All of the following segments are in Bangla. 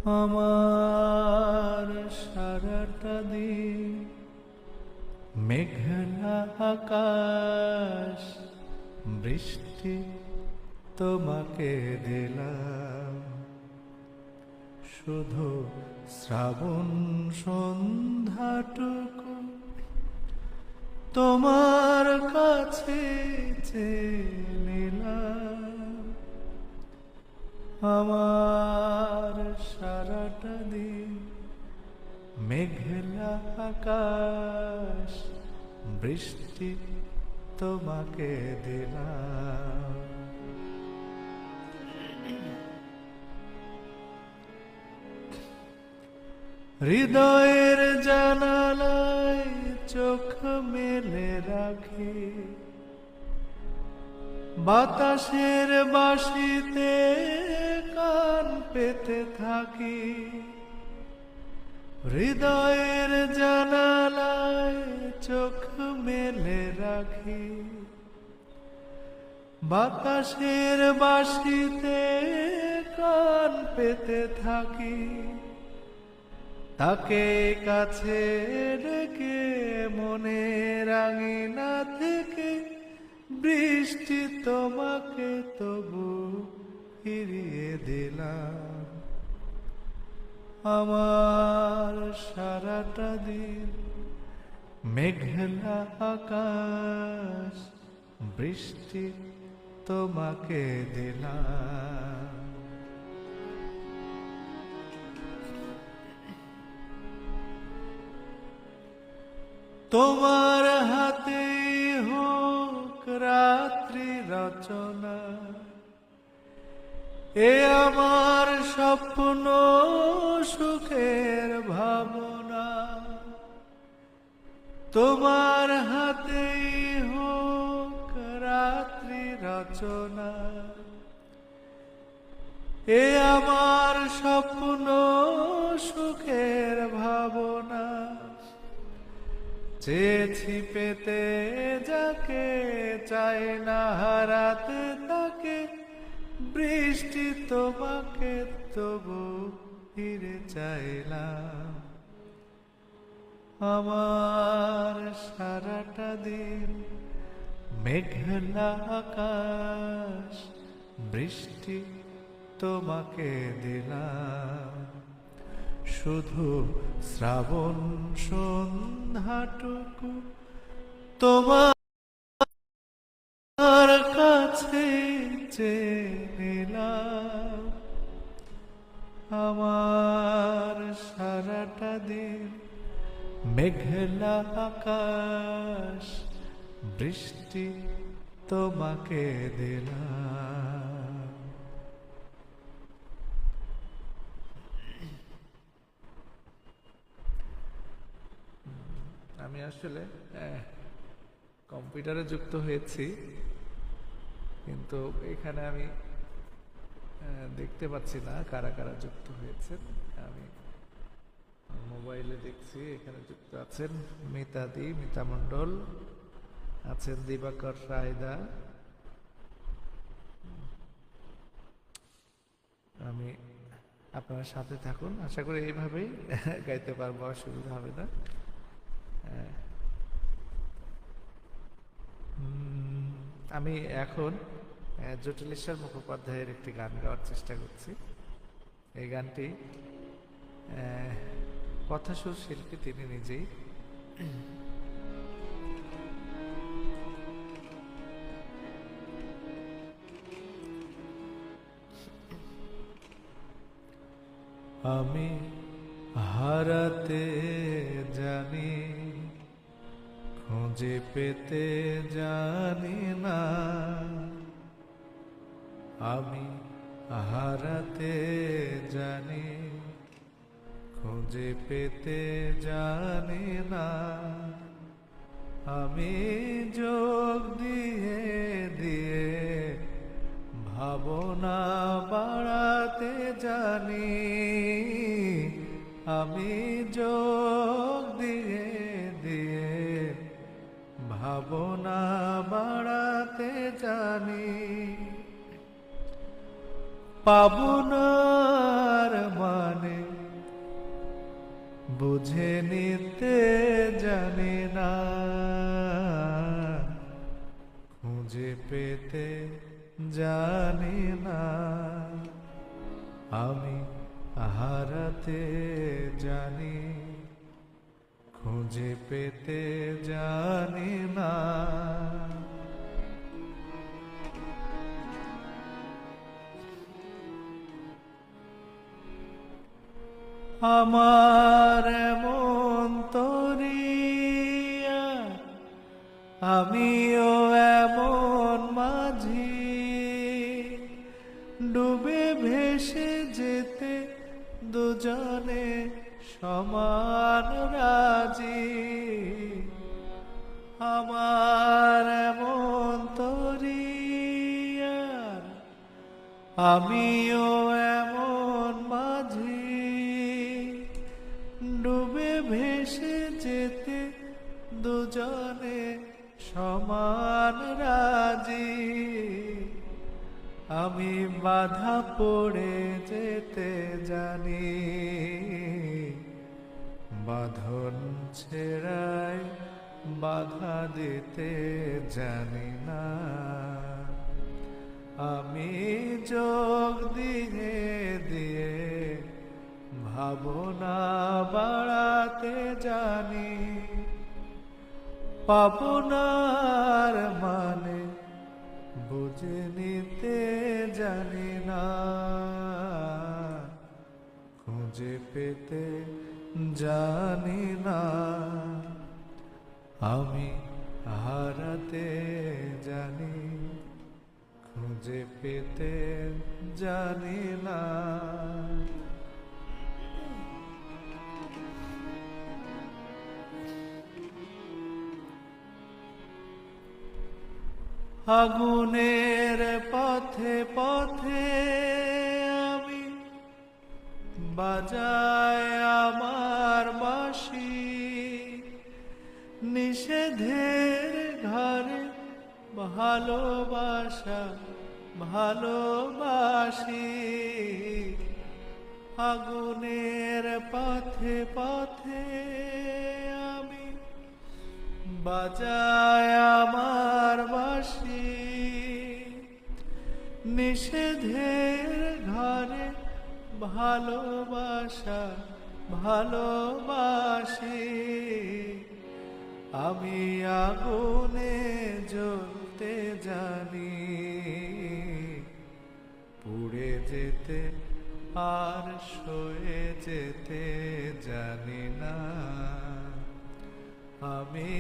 আমার সারাটা দিন মেঘলা আকাশ, বৃষ্টি তোমাকে দিলাম, শুধু শ্রাবণ সন্ধ্যাটুকু তোমার কাছে চেয়ে নিলাম। আমার সারাটা দিন মেঘলা আকাশ, বৃষ্টি তোমাকে দিলাম। হৃদয়ের জানালায় চোখ মেলে রাখি, বাতাসের বাঁশিতে কান পেতে থাকি। হৃদয়ের জানালায় চোখ মেলে রাখি, বাতাসের বাঁশিতে কান পেতে থাকি। তাকে কাছে ডেকে মনের আঙিনা থেকে বৃষ্টি তোমাকে তবু ফিরিয়ে দিলাম। আমার সারাটা দিন মেঘলা আকাশ, বৃষ্টি তোমাকে দিলাম। তোমার হাতে হোক রাত্রি রচনা, এ আমার স্বপ্ন সুখের ভাবনা। তোমার হাতে হোক রাত্রি রচনা, এ আমার স্বপ্ন সুখের ভাবনা। চেয়েছি পেতে যাকে, চাই না হারাতে তাকে, বৃষ্টি তোমাকে তবু ফিরে চাইলাম। আমার সারাটা দিন মেঘলা আকাশ, বৃষ্টি তোমাকে দিলাম, শুধু শ্রাবণ সন্ধ্যাটুকু তোমার কাছে চেয়ে নিলাম। আমার সারাটা দিন মেঘলা আকাশ, বৃষ্টি তোমাকে দিলাম। আমি আসলে কম্পিউটারে যুক্ত হয়েছি, কিন্তু এখানে আমি দেখতে পাচ্ছি না কারা কারা যুক্ত হয়েছেন। আমি মোবাইলে দেখছি এখানে যুক্ত আছেন মিতাদি, মিতা মণ্ডল আছেন, দিবাকর রায়দা। আমি আপনারা সাথে থাকুন, আশা করি এইভাবেই গাইতে পারবো, অসুবিধা হবে না। আমি এখন জটিলেশ্বর মুখোপাধ্যায়ের একটি গান গাওয়ার চেষ্টা করছি। এই গানটি কথাসুর শিল্পী তিনি নিজেই। আমি হারাতে জানি, খুঁজে পেতে জানি না। আমি হারাতে জানি, খুঁজে পেতে জানি না। আমি যোগ দিয়ে দিয়ে ভাবনা বাড়াতে জানি। আমি যোগ দিয়ে দিয়ে ভাবনা বাড়াতে জানি। পাবনার মান মানে বুঝে নিতে জানি না, খুঁজে পেতে জানি না, আমি হারাতে জানি, খুঁজে পেতে জানি না। আমার এমন তরিয়া, আমিও এমন মাঝি, ডুবে ভেসে যেতে দুজনে সমান রাজি। আমার এমন তরিয়া, আমিও এমন মাঝি, ডুবে ভেসে যেতে দুজনে সমান রাজি। আমি বাধা পড়ে যেতে জানি, বাঁধন ছেড়াই বাধা দিতে জানি না। আমি যোগ দিয়ে দিয়ে ভাবনা বাড়াতে জানি, পাবনার মানে বুঝে নিতে জানি না, খুঁজে পেতে জানি না, আমি হারাতে জানি, খুঁজে পেতে জানি না। আগুনের পথে পথে আমি বাজাই আমার বাঁশি, নিষেধের ঘরে ভালোবাসা ভালোবাসি। আগুনের পথে পথে আমি বাজায় আমার বাঁশি, নিষেধের ঘরে ভালোবাসা ভালোবাসি। আমি আগুনে জ্বলতে জানি, পুড়ে যেতে আর সয়ে যেতে জানি না। আমি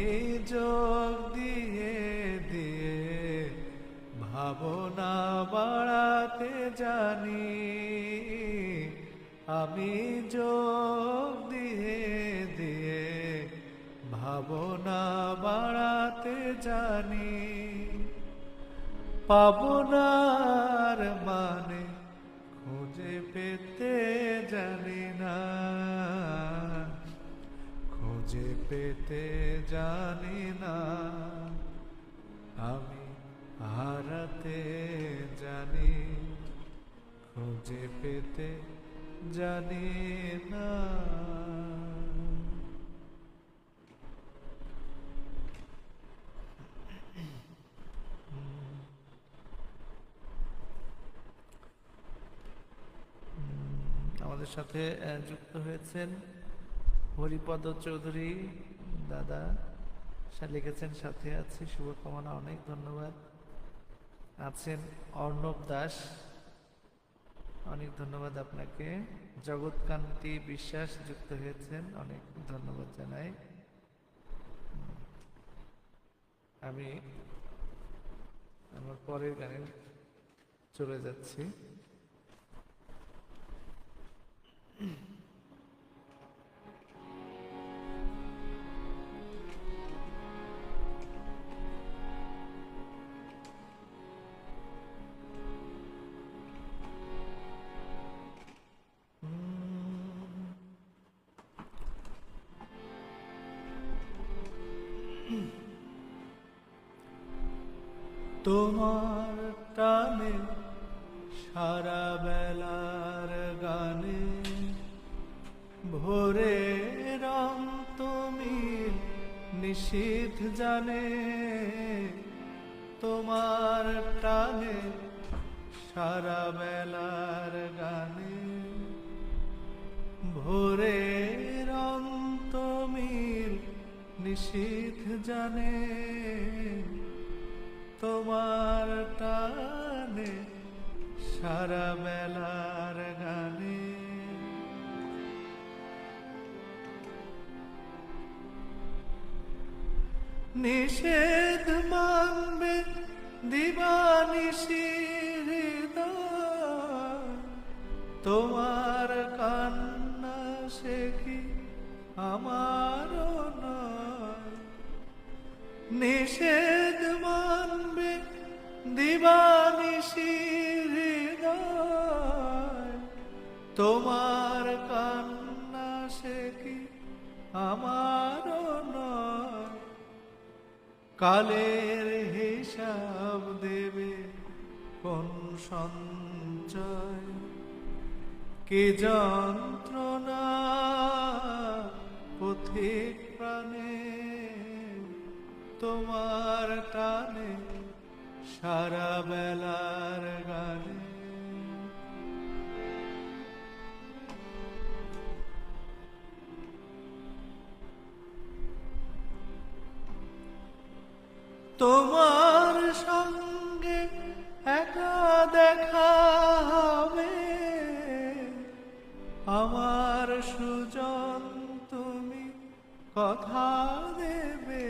যোগ দিয়ে দিয়ে ভাবনা বাড়াতে জানি, আমি যোগ দিয়ে দিয়ে ভাবনা বাড়াতে জানি, পাবনার মানে খুঁজে পেতে জানি না, খুঁজে পেতে জানি না, আমি হারাতে জানি, খুঁজে পেতে জানি না। আমাদের সাথে যুক্ত হয়েছেন হরিপদ চৌধুরী দাদা, লিখেছেন সাথে আছি, শুভকামনা, অনেক ধন্যবাদ। আছেন অর্ণব দাস, অনেক ধন্যবাদ আপনাকে। জগৎকান্তি বিশ্বাস যুক্ত হয়েছেন, অনেক ধন্যবাদ জানাই। আমি আমার পরের গানে চলে যাচ্ছি। তোমার টানে সারা বেলার গানে ভোরে রং তুমি নিশীথ জানে, তোমার টানে সারা বেলার গানে। ভোরে রং তুমি নিশীথ জানে, তোমার টানে সারা বেলার গানে। নিষেধ মানবে দিবানিশি হৃদয়, তোমার কান্না সে কি আমারও নয়। নিষেধ মানবে দিবানিশি হৃদয়, তোমার কান্না সে কি আমারও নয়। কালের হিসাব দেবে কোন সঞ্চয়, কি যন্ত্রণা পথিক প্রাণে, তোমার টানে সারা বেলার গানে। তোমার সঙ্গে একা দেখা হবে, আমার সুজন তুমি কথা দেবে।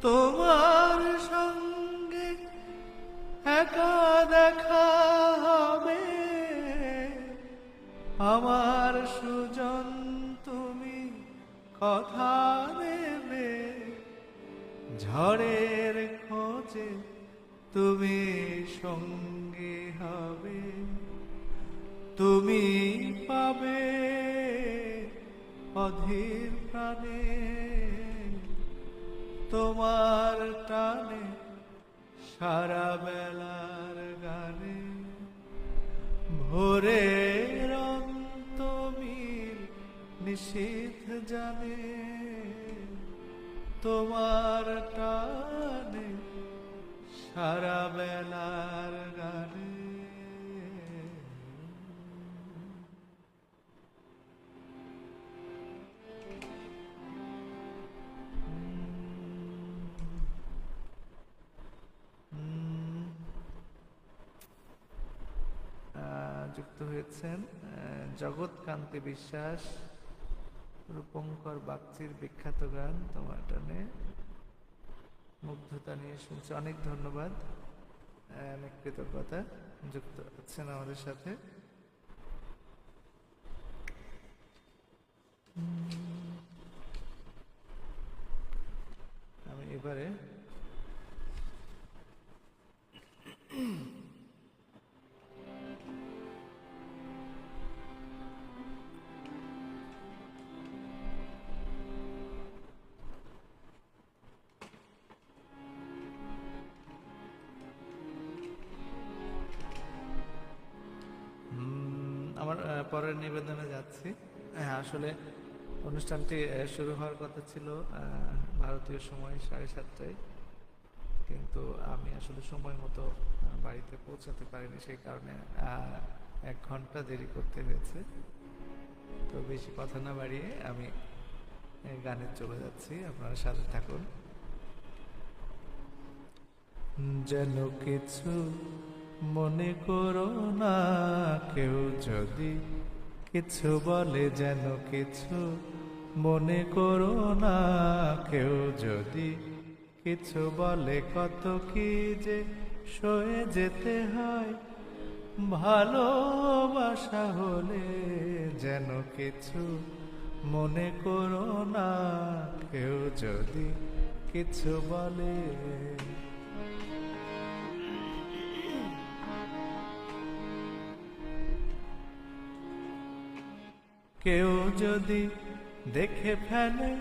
তোমার সঙ্গে একা দেখা হবে, আমার সুজন তুমি কথা দেবে। ঝড়ের খোঁজে তুমি সঙ্গী হবে, তুমি পাবে অধীর প্রাণে, তোমার টানে সারা বেলার গানে। ভোরে রং তুমি নিশীথ জানে, তোমার টানে সারা বেলার গানে। যুক্ত হয়েছেন জগৎকান্তি বিশ্বাস, রূপঙ্কর বাগচির বিখ্যাত গান তোমার টানে। মুগ্ধতা নিয়ে শুনছি, অনেক ধন্যবাদ, অনেক কৃতজ্ঞতা। যুক্ত হচ্ছেন আমাদের সাথে। আমি এবারে আমার পরের নিবেদনে যাচ্ছি। আসলে অনুষ্ঠানটি শুরু হওয়ার কথা ছিল ভারতীয় সময় 7:30টায়, কিন্তু আমি আসলে সময় মতো বাড়িতে পৌঁছাতে পারিনি, সেই কারণে 1 ঘন্টা দেরি করতে হয়েছে। তো বেশি কথা না বাড়িয়ে আমি গানে চলে যাচ্ছি, আপনারা সাথে থাকুন। যেন কিছু মনে করো না, কেউ যদি কিছু বলে, যেন কিছু মনে করো না, কেউ যদি কিছু বলে। কত কি যে সয়ে যেতে হয় ভালোবাসা হলে, যেন কিছু মনে করো না, কেউ যদি কিছু বলে। কেউ যদি দেখে ফেলে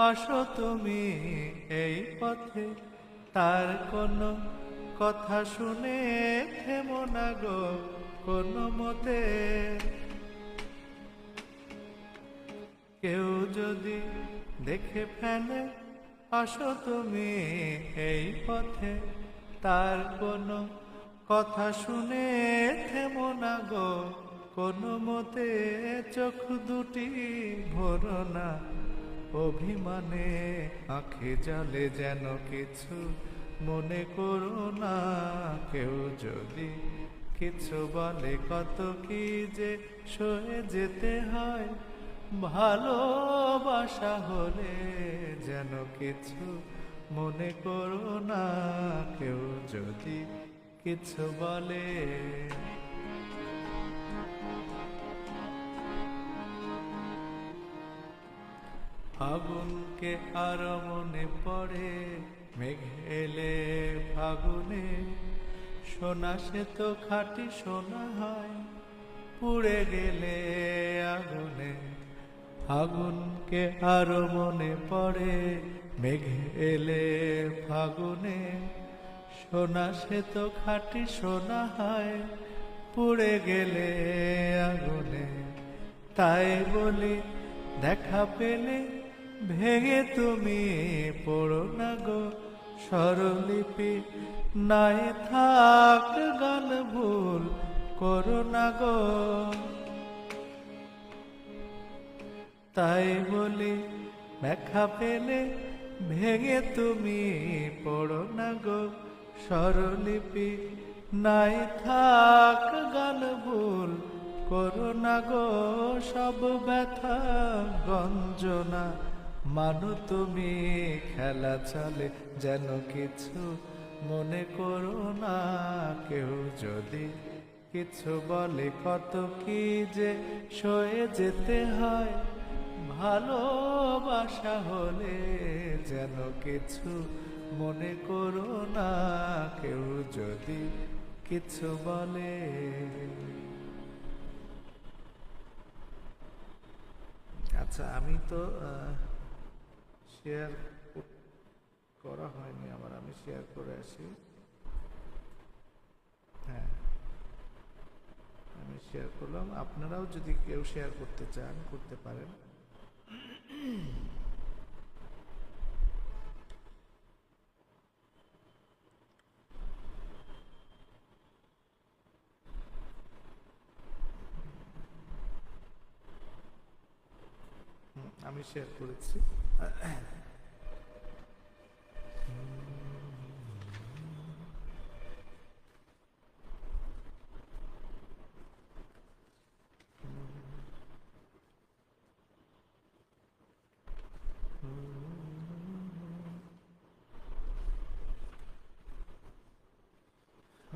আসো তুমি এই পথে, তার কোনো কথা শুনে থেমো না গো কোনো মতে। যদি দেখে ফেলে, আসো তুমি এই পথে, তার কোনো কথা শুনে থেমো না গো, কোনো মতে চোখ দুটি ভরো না, অভিমানে আঁখে জলে যেন কিছু মনে করো না। কেউ যদি কিছু বলে, কত কি যে সয়ে যেতে হয়, ভালোবাসা হলে যেন কিছু মনে করো না। কেউ যদি কিছু বলে। ফাগুনকে আর মনে পড়ে, মেঘ এলে ফাগুনে, সোনা সে তো খাঁটি সোনা হয়, পুড়ে গেলে আগুনে। ফাগুনকে আর মনে পড়ে, মেঘ এলে ফাগুনে, সোনা সে তো খাঁটি সোনা হয়, পুড়ে গেলে আগুনে। তাই বলি দেখা পেলে ভেঙে তুমি পড়ো না গো, স্বরলিপি নাই থাক গান ভুল করো না গো। তাই বলি দেখা পেলে ভেঙে তুমি পড়ো না গো, স্বরলিপি নাই থাক গান ভুল করো না গো। সব ব্যথা গঞ্জনা মানো তুমি, খেলা চলে যেন কিছু মনে করো না। কেউ যদি কিছু বলে, কত কি যে সয়ে যেতে হয়, ভালোবাসা হলে যেন কিছু মনে করো না। কেউ যদি কিছু বলে। আচ্ছা, আমি তো শেয়ার করা হয়নি আমার, আমি শেয়ার করে আসি। হ্যাঁ, আমি শেয়ার করলাম, আপনারাও যদি কেউ শেয়ার করতে চান করতে পারেন। আমি শেয়ার করেছি।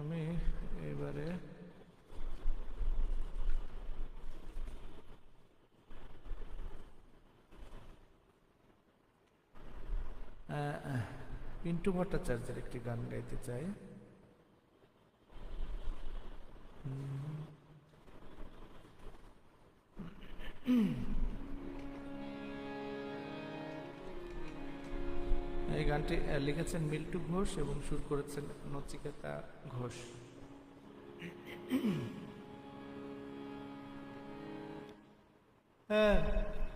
আমি এবারে পিন্টু ভট্টাচার্যের একটি গান গাইতে চাই। এই গানটি লিখেছেন মিল্টু ঘোষ এবং সুর করেছেন নচিকেতা ঘোষ।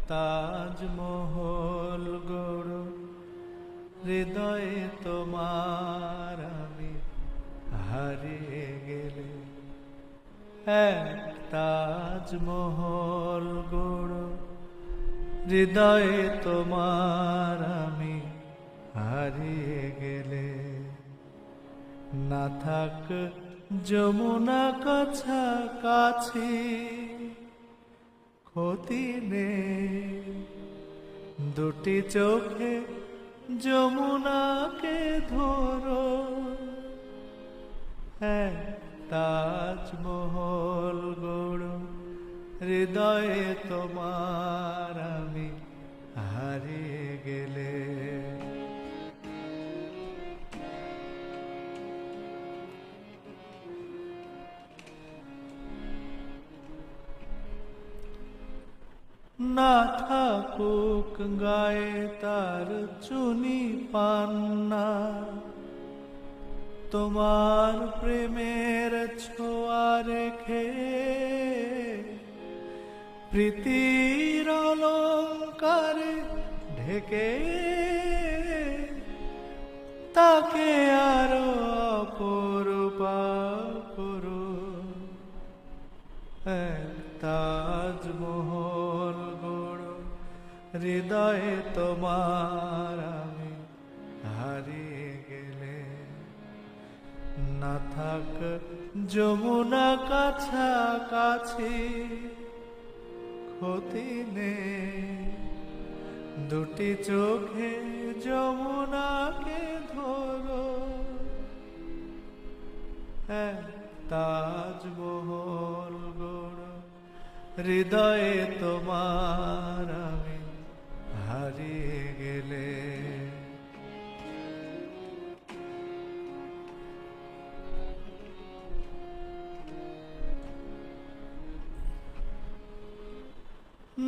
তাজমহল গড় হৃদয়ে তোমার, আমি হারিয়ে গেলে। তাজমহল গড় হৃদয়ে তোমার, আমি হারিয়ে গেলে। না থাক যমুনা কাছাকাছি, ক্ষতি নেই দুটি চোখে যমুনাকে ধরো। তাজমহল গড় হৃদয়ে তোমার, আমি হারিয়ে গেলে। না থাকুক গায়ে তার চুনি পান্না, তোমার প্রেমের ছোঁয়া রেখে প্রীতির অলঙ্কার অন্ধকারে ঢেকে তাকে আরো অপরূপা করো। এক তাজমহল গড়ো হৃদয়ে তোমার, আমি হারিয়ে গেলে না থাক যমুনা কাছাকাছি, ক্ষতি নেই দুটি চোখে যমুনাকে ধরো। এক তাজমহল গড়ো হৃদয়ে তোমার, আমি হারিয়ে গেলে।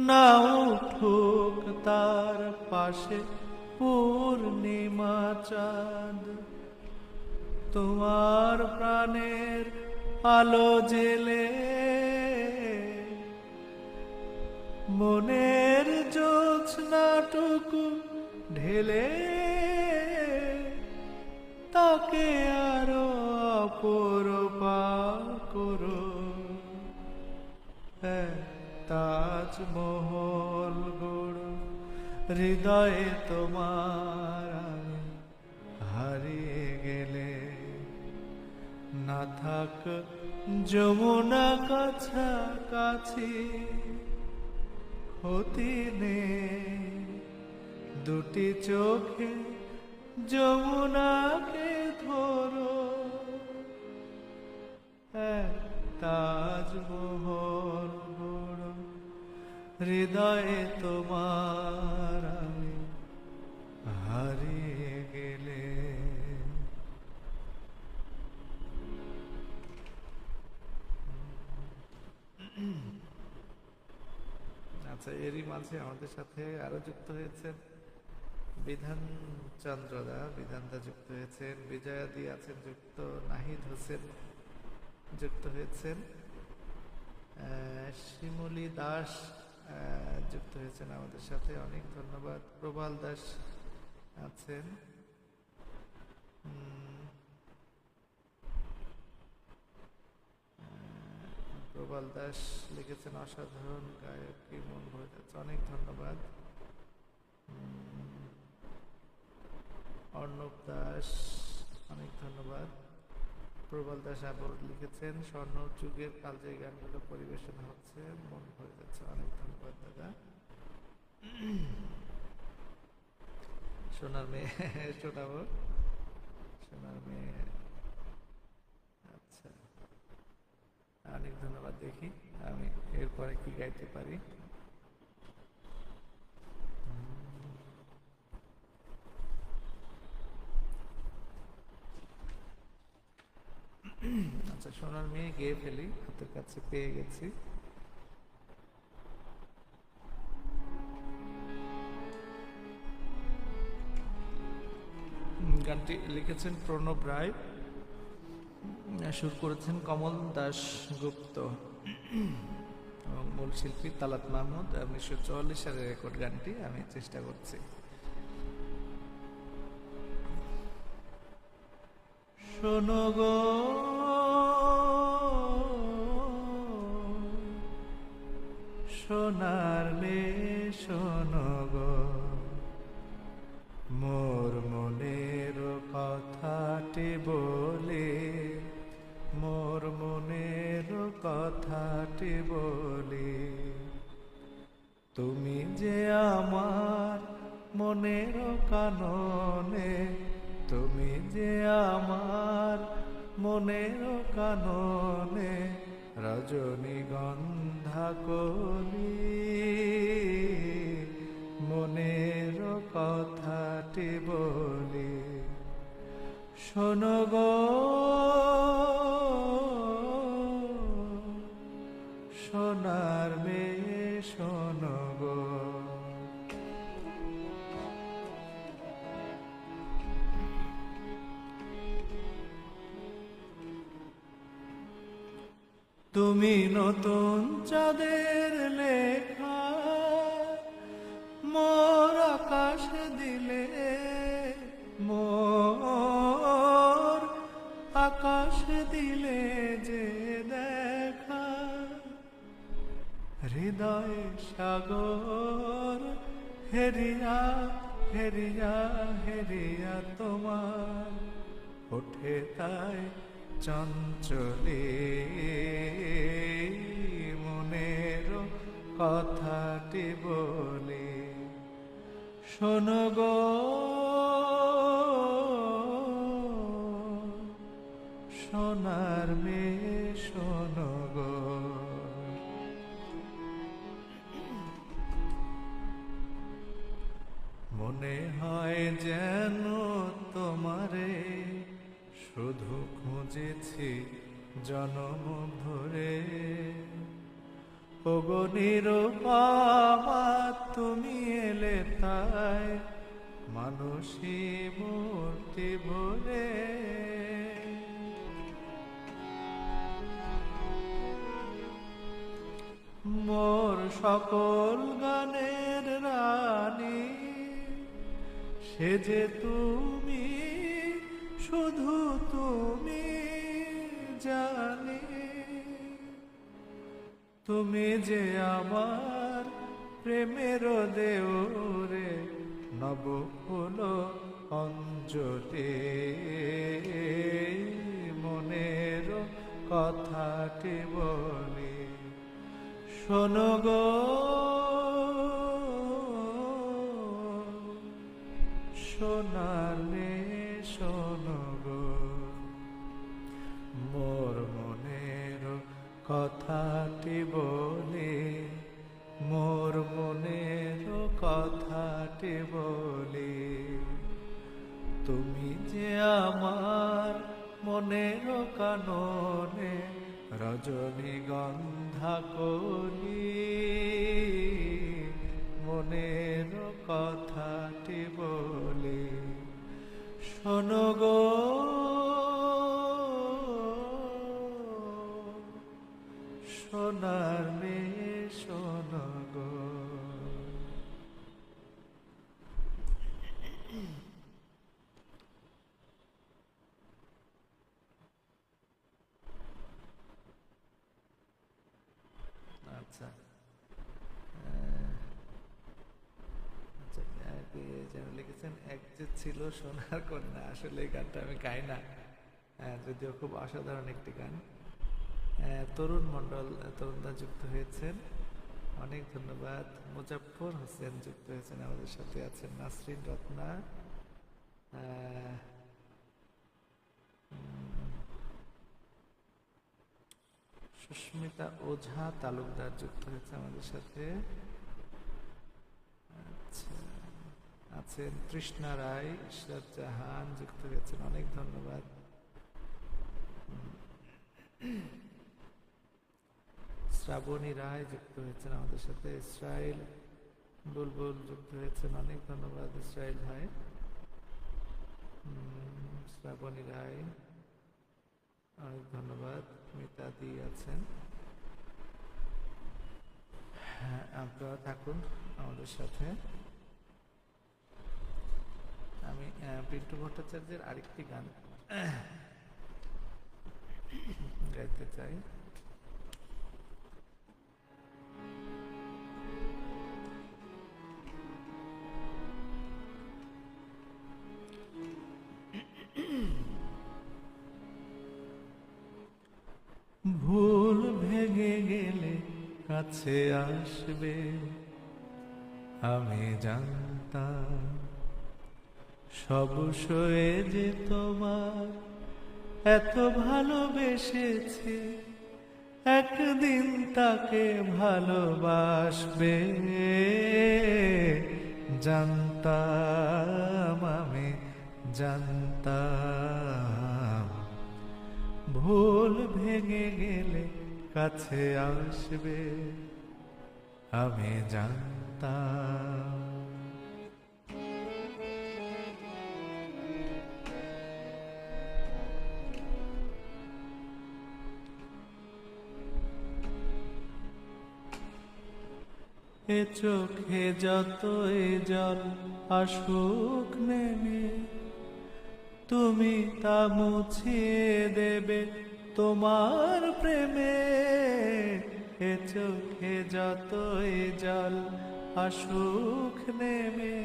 না উঠুক তার পাশে পূর্ণিমা চাঁদ, তোমার প্রাণের আলো জেলে মনের জ্যোৎস্নাটুকু ঢেলে তাকে আরো অপরূপা করো। তাজমহল গড়ো হৃদয়ে তোমার, আমি হারিয়ে গেলে না থাক যমুনা কাছাকাছি, ক্ষতি নেই দুটি চোখে যমুনাকে ধরো। তাজমহল গড়ো হৃদয়ে তোমার, আমি হারিয়ে গেলে। আচ্ছা, এরই মাঝে আমাদের সাথে আরো যুক্ত হয়েছেন বিধান চন্দ্রদা, বিধানদা যুক্ত হয়েছেন, বিজয়াদি আছেন যুক্ত, নাহিদ হোসেন যুক্ত হয়েছেন, শিমুলি দাস যুক্ত হয়েছেন আমাদের সাথে, অনেক ধন্যবাদ। প্রবাল দাস আছেন, প্রবাল দাস লিখেছেন অসাধারণ গায়ক, কি মন ভরে যাচ্ছে, অনেক ধন্যবাদ। অর্ণব দাস অনেক ধন্যবাদ। প্রবাল দাস আবার লিখেছেন স্বর্ণ যুগের কালজয়ী গানগুলো পরিবেশন হচ্ছে, মন ভরে যাচ্ছে, অনেক ধন্যবাদ দাদা। সোনার মেয়ে শোনাবো, সোনার মেয়ে, আচ্ছা অনেক ধন্যবাদ। দেখি আমি এরপরে কি গাইতে পারি। আচ্ছা, সোনার মেয়ে গেয়ে ফেলি, হাতের কাছে পেয়ে গেছি। গানটি লিখেছেন প্রণব রায়, সুর করেছেন কমল দাস গুপ্ত এবং মূল শিল্পী তালাত মাহমুদ। 1944 সালের রেকর্ড গানটি, আমি চেষ্টা করছি। শোনো গো সোনার মেয়ে, শোনো গো মোর মনের কথাটি বলে, মোর মনের কথাটি বলে। তুমি যে আমার মনের কাননে, তুমি যে আমার মনের কাননে রজনীগন্ধা কলি, মনের কথাটি বলি। শোনো গো সোনার মেয়ে, শোনো গো। তুমি নতুন চাঁদের লেখা দিলে যে দেখা হৃদয়ে সাগর হেরিয়া হেরিয়া হেরিয়া তোমার ওঠে তাই চঞ্চলে মনের কথাটি বলে শোনো গো সোনার মেয়ে শোনো গো মনে হয় যেন তোমারে শুধু খুঁজেছি জনম ধরে ওগো নিরুপমা তুমি এলে তাই মানসী মূর্তি ভরে মোর সকল গানের রানী সে যে তুমি শুধু তুমি জানি তুমি যে আমার প্রেমের দেওরে নব ফুল অঞ্জলি মনের কথাটি বলি শোনো গো সোনার মেয়ে শোনো গো মোর মনের কথাটি বলে মোর মনের কথাটি বলে তুমি যে আমার মনের কাননে রজনীগন্ধা কলি মনের কথাটি বলে শোনো গো সোনার মেয়ে শোনো গো আচ্ছা যেন লিখেছেন এক যে ছিল সোনার কন্যা আসলে এই গানটা আমি গাই না যদিও খুব অসাধারণ একটি গান তরুণ মণ্ডল তরুণদা যুক্ত হয়েছেন অনেক ধন্যবাদ মুজাফফর হোসেন যুক্ত হয়েছেন আমাদের সাথে আছেন নাসরিন রত্না সুস্মিতা ওঝা তালুকদার যুক্ত হয়েছে আমাদের সাথে আচ্ছা আছেন তৃষ্ণা রায় ইশরাত জাহান যুক্ত হয়েছেন অনেক ধন্যবাদ শ্রাবণী রায় যুক্ত হয়েছেন আমাদের সাথে ইসরাইল বুলবুল যুক্ত হয়েছেন অনেক ধন্যবাদ ইসরাইল ভাই শ্রাবণী রায় অনেক ধন্যবাদ মিতাদি আছেন হ্যাঁ আপনারা থাকুন আমাদের সাথে আমি পিন্টু ভট্টাচার্যের আরেকটি গান গাইতে চাই ভুল ভেঙে গেলে কাছে আসবে আমি জানতাম সব সয়ে যে তোমার এত ভালোবেসেছি একদিন তাকে ভালোবাসবে জানতাম আমি জানতাম ভুল ভেঙে গেলে কাছে আসবে আমি জানতাম এ চোখে যতই জল আসুক নেমে তুমি তা মুছিয়ে দেবে তোমার প্রেমে। এ চোখে যতই জল আসুক নেমে,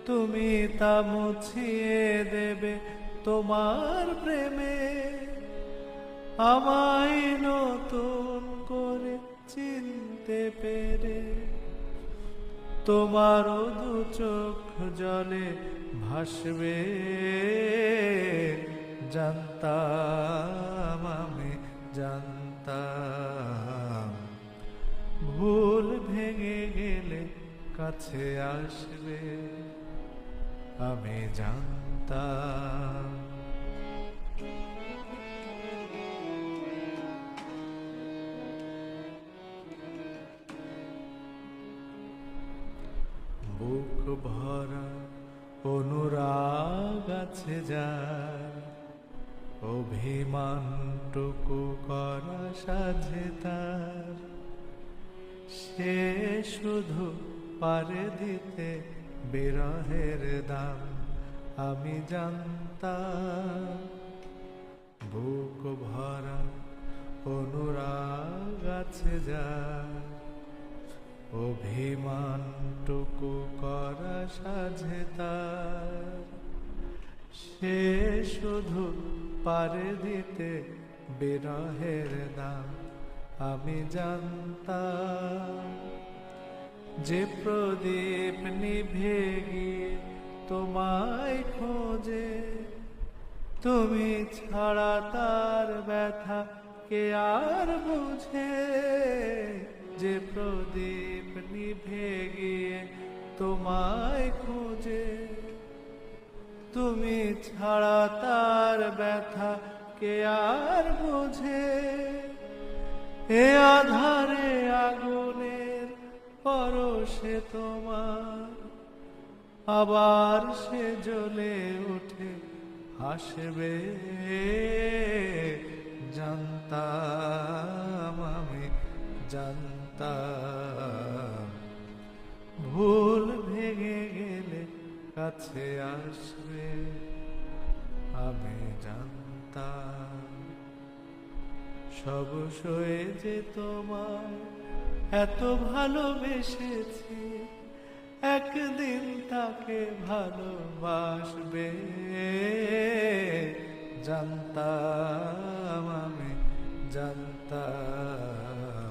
তুমি তা মুছিয়ে দেবে তোমার প্রেমে। আমায় নতুন করে চিনতে পেরে তোমারও দু চোখ জলে ভাসবে। জানতাম, আমি জানতাম, ভুল ভেঙে গেলে কাছে আসবে। আমি জানতাম। বুক ভরা অনুরাগ আছে যার, অভিমানটুকু করা সাজে তার। সে শুধু পারে দিতে বিরহের দাম। আমি জানতাম। বুক ভরা অনুরাগ আছে যার, অভিমানটুকু করা সাজে তার। সে শুধু পারে দিতে বিরহের দাম। আমি জানতাম। যে প্রদীপ নিভে গিয়ে তোমায় খোঁজে, তুমি ছাড়া তার ব্যথা কে আর বুঝে। যে প্রদীপ নিভে গিয়ে তোমায় খোঁজে, তুমি ছাড়া তার ব্যথা কে আর বুঝে। এ আধারে আগুনের পরশে তোমার, আবার সে জ্বলে উঠে হাসবে। জানতাম, আমি জানতাম, ভুল ভেঙে গেলে কাছে আসবে। আমি জানতাম। সব সয়ে যে তোমার এত ভালোবেসেছি, একদিন তাকে ভালোবাসবে। জানতাম, আমি জানতাম,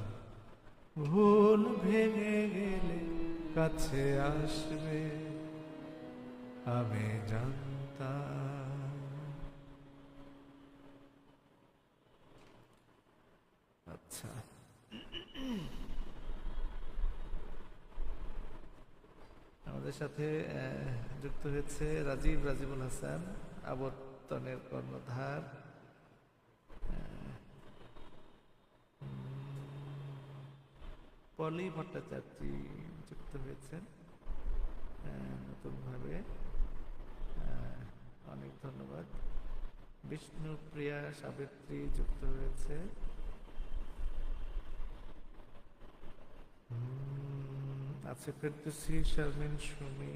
ভুল ভেঙে গেলে কাছে আসবে। আমি জানতাম। আচ্ছা, আমাদের সাথে যুক্ত হয়েছে রাজিবুল হাসান, আবর্তনের কর্ণধার। পলি ভট্টাচার্য যুক্ত হয়েছেন নতুন ভাবে, অনেক ধন্যবাদ। বিষ্ণুপ্রিয়া সাবিত্রী যুক্ত হয়েছে। আছে ফেরদৌসী শারমিন সুমি।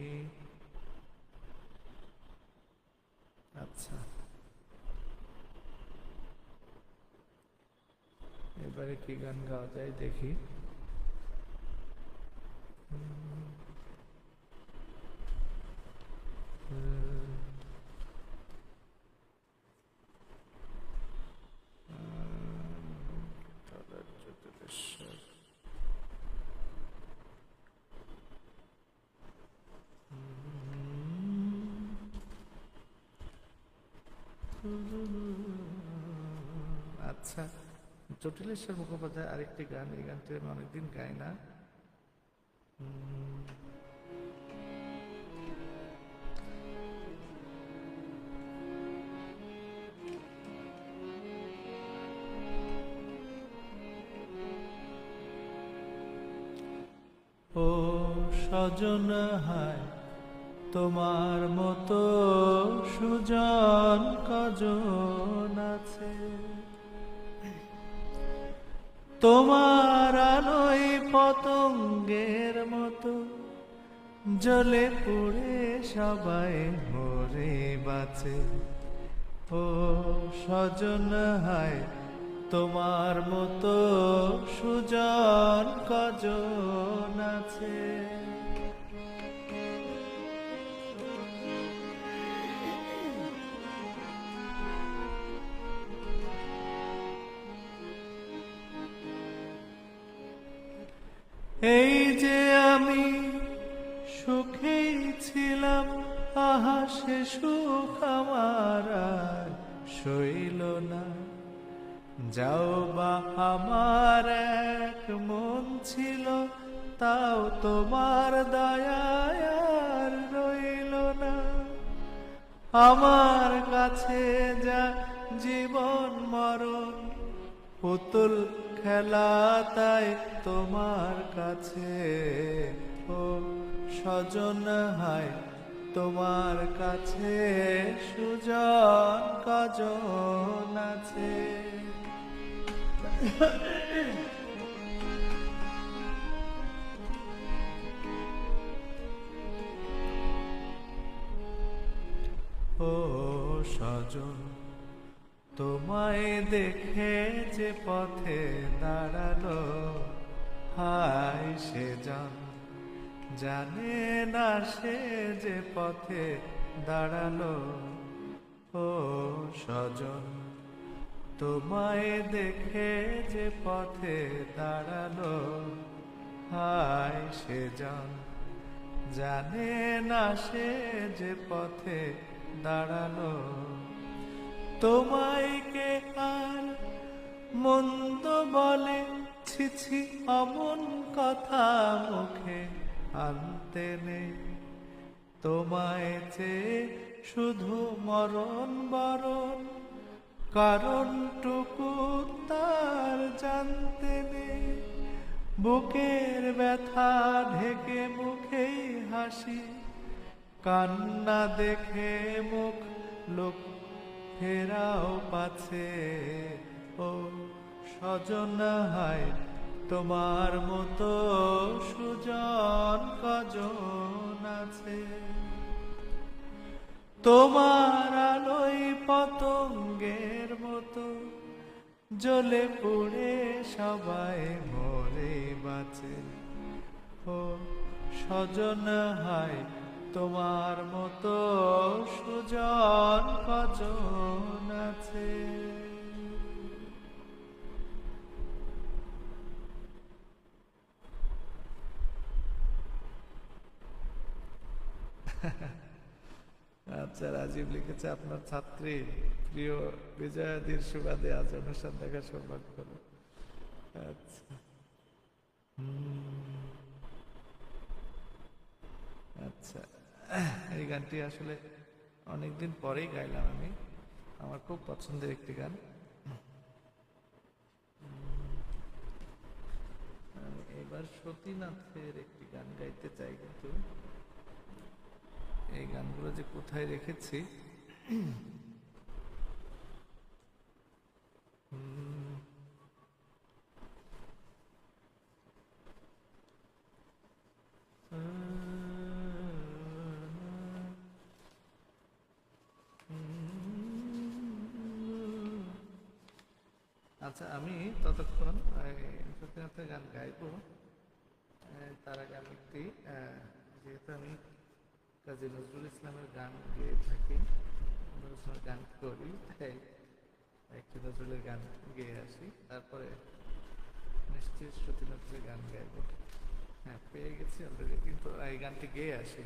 আচ্ছা, এবারে কি গান গাওয়া যায় দেখি। আচ্ছা, জটিলেশ্বর মুখোপাধ্যায় আরেকটি গান, এই গানটি আমি অনেকদিন গাই না। ও সজন হায়, তোমার মতো সুজন কজন আছে। তোমার আলোয় পতঙ্গের মতো জ্বলে পুড়ে সবাই মরে বাঁচে। ও স্বজন হায়, তোমার মতো সুজন কজন আছে। এই যে আমি সুখেই ছিলাম, আহা সে সুখ আমার আর সইল না। যাও বা আমার এক মন ছিল, তাও তোমার দয়ায় আর রইল না। আমার কাছে যা জীবন মরণ, পুতুল খেলা তাই তোমার কাছে। ও স্বজন হায়, তোমার কাছে সুজন কজন আছে। ও স্বজন, তোমায় দেখে যে পথে দাঁড়ালো, হায় সে জানে না সে যে পথে দাঁড়ালো। ও স্বজন, তোমায় দেখে যে পথে দাঁড়ালো, হায় সে জানে না সে যে পথে দাঁড়ালো। তোমায় কে আর মন্দ বলে, ছি ছি অমন কথা মুখে আনতে নেই। তোমায় চেয়ে শুধু মরণ বরণ, কারণটুকু তার জানতে নেই। বুকের ব্যথা ঢেকে মুখেই হাসি, কান্না দেখে মুখ লোক ফেরাও পাছে। ও স্বজন হায়, তোমার মতো সুজন কজন আছে। তোমার আলোয় পতঙ্গের মতো জ্বলে পুড়ে সবাই মরে বাঁচে। ও স্বজন হায়, তোমার মতো সুজন কজন আছে। আচ্ছা, রাজীব লিখেছে, আপনার ছাত্রী প্রিয় বিজয়াদির সুবাদে আজ অনুষ্ঠান দেখার সৌভাগ্য হলো। আচ্ছা, আচ্ছা, এই গানটি আসলে অনেকদিন পরেই গাইলাম আমি। আমার খুব পছন্দের একটি গান। আমি এবার সতীনাথের একটি গান গাইতে চাই, কিন্তু এই গানগুলো যে কোথায় রেখেছি। আচ্ছা, আমি ততক্ষণ সতীনাথের গান গাইবো। তার আগে আমি একটি, যেহেতু আমি কাজী নজরুল ইসলামের গান গেয়ে থাকি, নজরুল ইসলামের গান করি, তাই একটি নজরুলের গান গেয়ে আসি, তারপরে নিশ্চিত সতীনাথের গান গাইবো। হ্যাঁ, পেয়ে গেছি অলরেডি, কিন্তু এই গানটি গেয়ে আসি।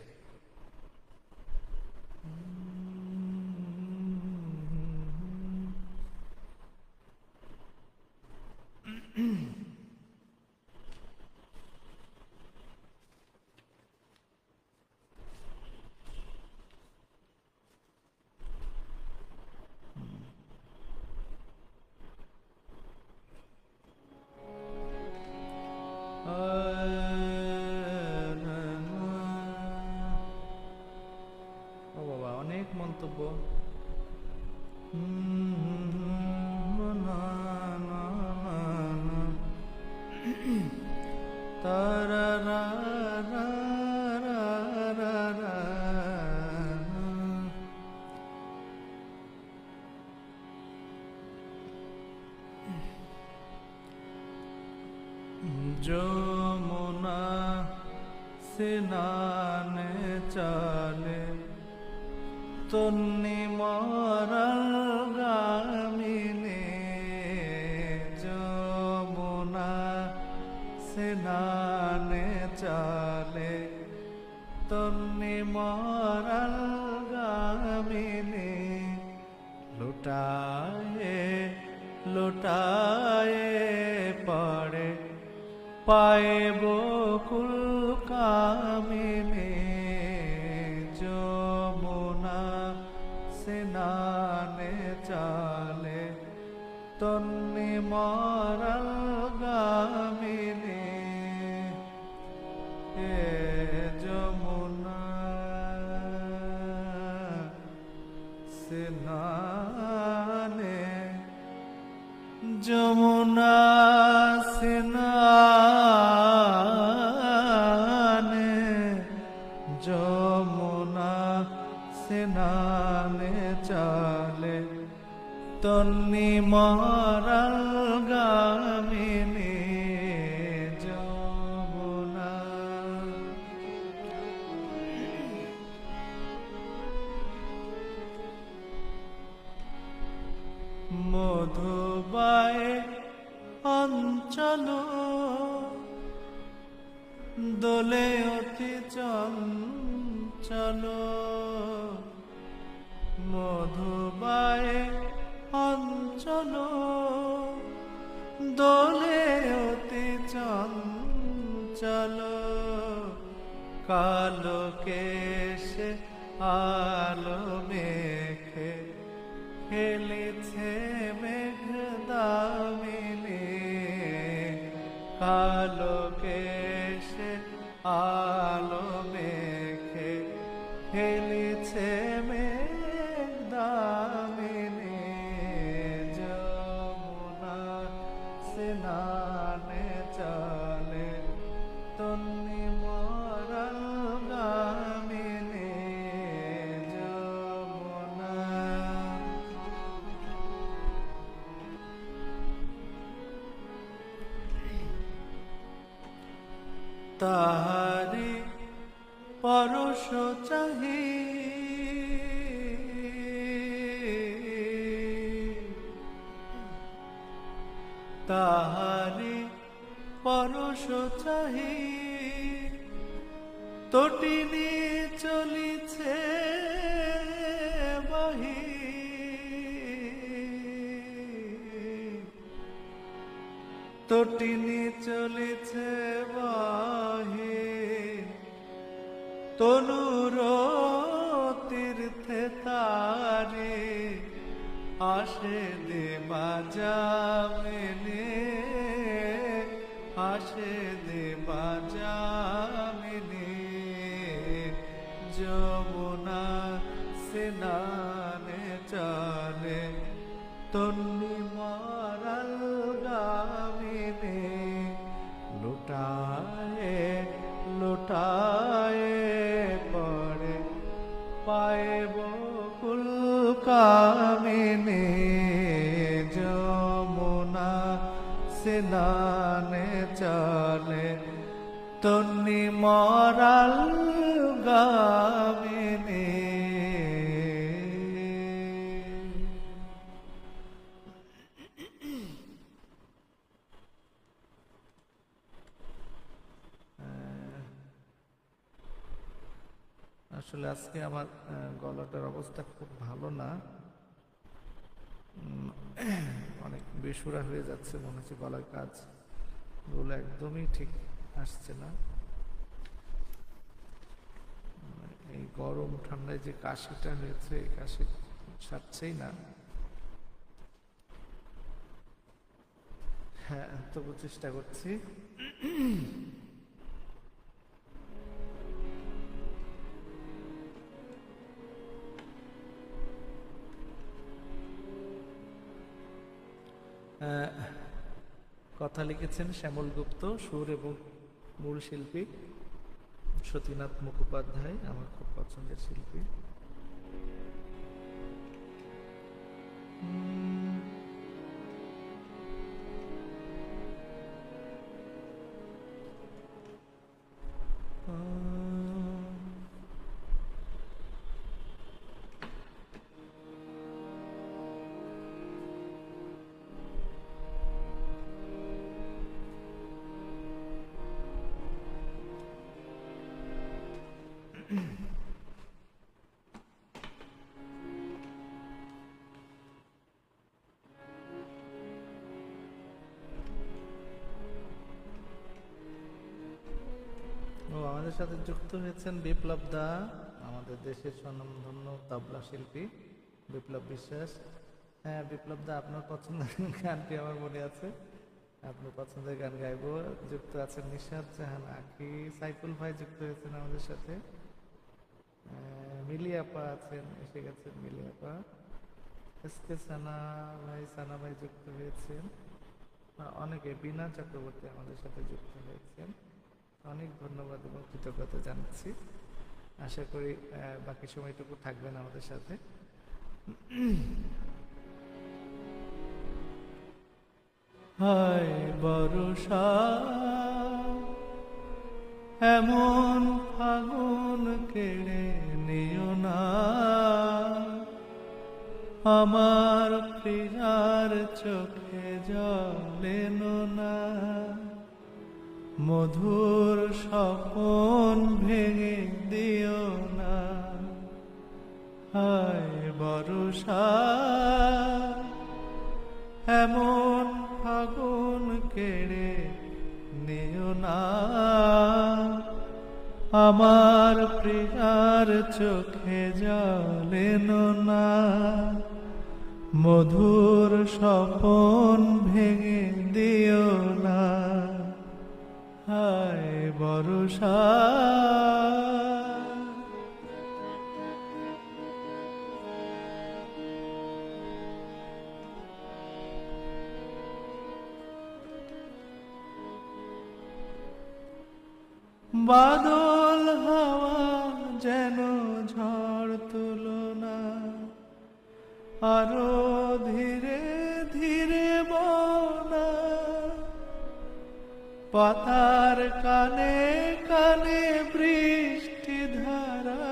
ও বাবা, অনেক মন্তব্য। তারা স্নানে চলে তন্নি মরাল গামিনী যমুনা স্নানে চলে তন্নি মরাল গামিনী লুটায়ে লুটায়ে পড়ে পায়ে বকুল কামিনী যমুনা স্নানে চলে তন্নি মরাল গামিনী এ যমুনা স্নানে যমুনা স্নানে যমুনা স্নানে চলে তন্নি মরাল গামিনী যমুনা মধুবায়ে অঞ্চল দোলে অতি চঞ্চল মধুবায়ে অঞ্চল দোলে অতি চঞ্চল কালো কেশে আলো মেখে খেলেছে মেঘ দামিনী কালো কেশে আলো মেখে খেলেছে মেঘ দামিনী যমুনা স্নানে চলে তন্নি মরাল গামিনী যমুনা তাহারি পরশ চাহি তাহারি পরশ চাহি তটিনী চলিছে বাহি তটিনী চলিছে বাহি তনুর তীর্থে তারে আসে দেবা যামিনী আসে দেবা যামিনী যমুনা স্নানে চলে তন্নি মরাল গামিনী লুটায়ে লুটায়ে পড়ে পায়ে বকুল কামিনী যমুনা স্নানে চলে তন্নি মরাল গামিনী আসলে আজকে আমার গলাটার অবস্থা খুব ভালো না অনেক বেসুরা হয়ে যাচ্ছে মনে হচ্ছে গলার কাজ গুলো একদমই ঠিক আসছে না এই গরম ঠান্ডায় যে কাশিটা হয়েছে এই কাশি সারছেই না হ্যাঁ তবু চেষ্টা করছি কথা লিখেছেন শ্যামল গুপ্ত সুর এবং মূল শিল্পী সতীনাথ মুখোপাধ্যায় আমার খুব পছন্দের শিল্পী ও আমাদের সাথে যুক্ত হয়েছেন বিপ্লব দা, আমাদের দেশের স্বনামধন্য তবলা শিল্পী বিপ্লব বিশ্বাস। হ্যাঁ বিপ্লব দা, আপনার পছন্দের গানটি আমার মনে আছে, আপনার পছন্দের গান গাইবো। যুক্ত আছেন নিশাদ জাহান আখি, সাইফুল ভাই যুক্ত হয়েছেন আমাদের সাথে, মিলি আপা আছেন, এসে গেছেন মিলি আপা, এসকে সানা ভাই যুক্ত হয়েছেন, অনেকে, বিনা চক্রবর্তী আমাদের সাথে যুক্ত হয়েছেন। অনেক ধন্যবাদ এবং কৃতজ্ঞতা জানাচ্ছি। আশা করি বাকি সময়টুকু থাকবেন আমাদের সাথে। হায় বর্ষা এমন ফাগুন কেড়ে নিও না, আমার প্রিয়ার চোখে জল এনো না, মধুর স্বপন ভেঙে দিও না। হায় বর্ষা এমন ফাগুন কেড়ে নিও না, আমার প্রিয়ার চোখে জল এনো না, মধুর স্বপন ভেঙে দিও না। হায় বর্ষা বাদল হাওয়া যেন ঝড় তুলো না, আরো ধীরে ধীরে বনা, পাতার কানে কানে বৃষ্টি ধারা,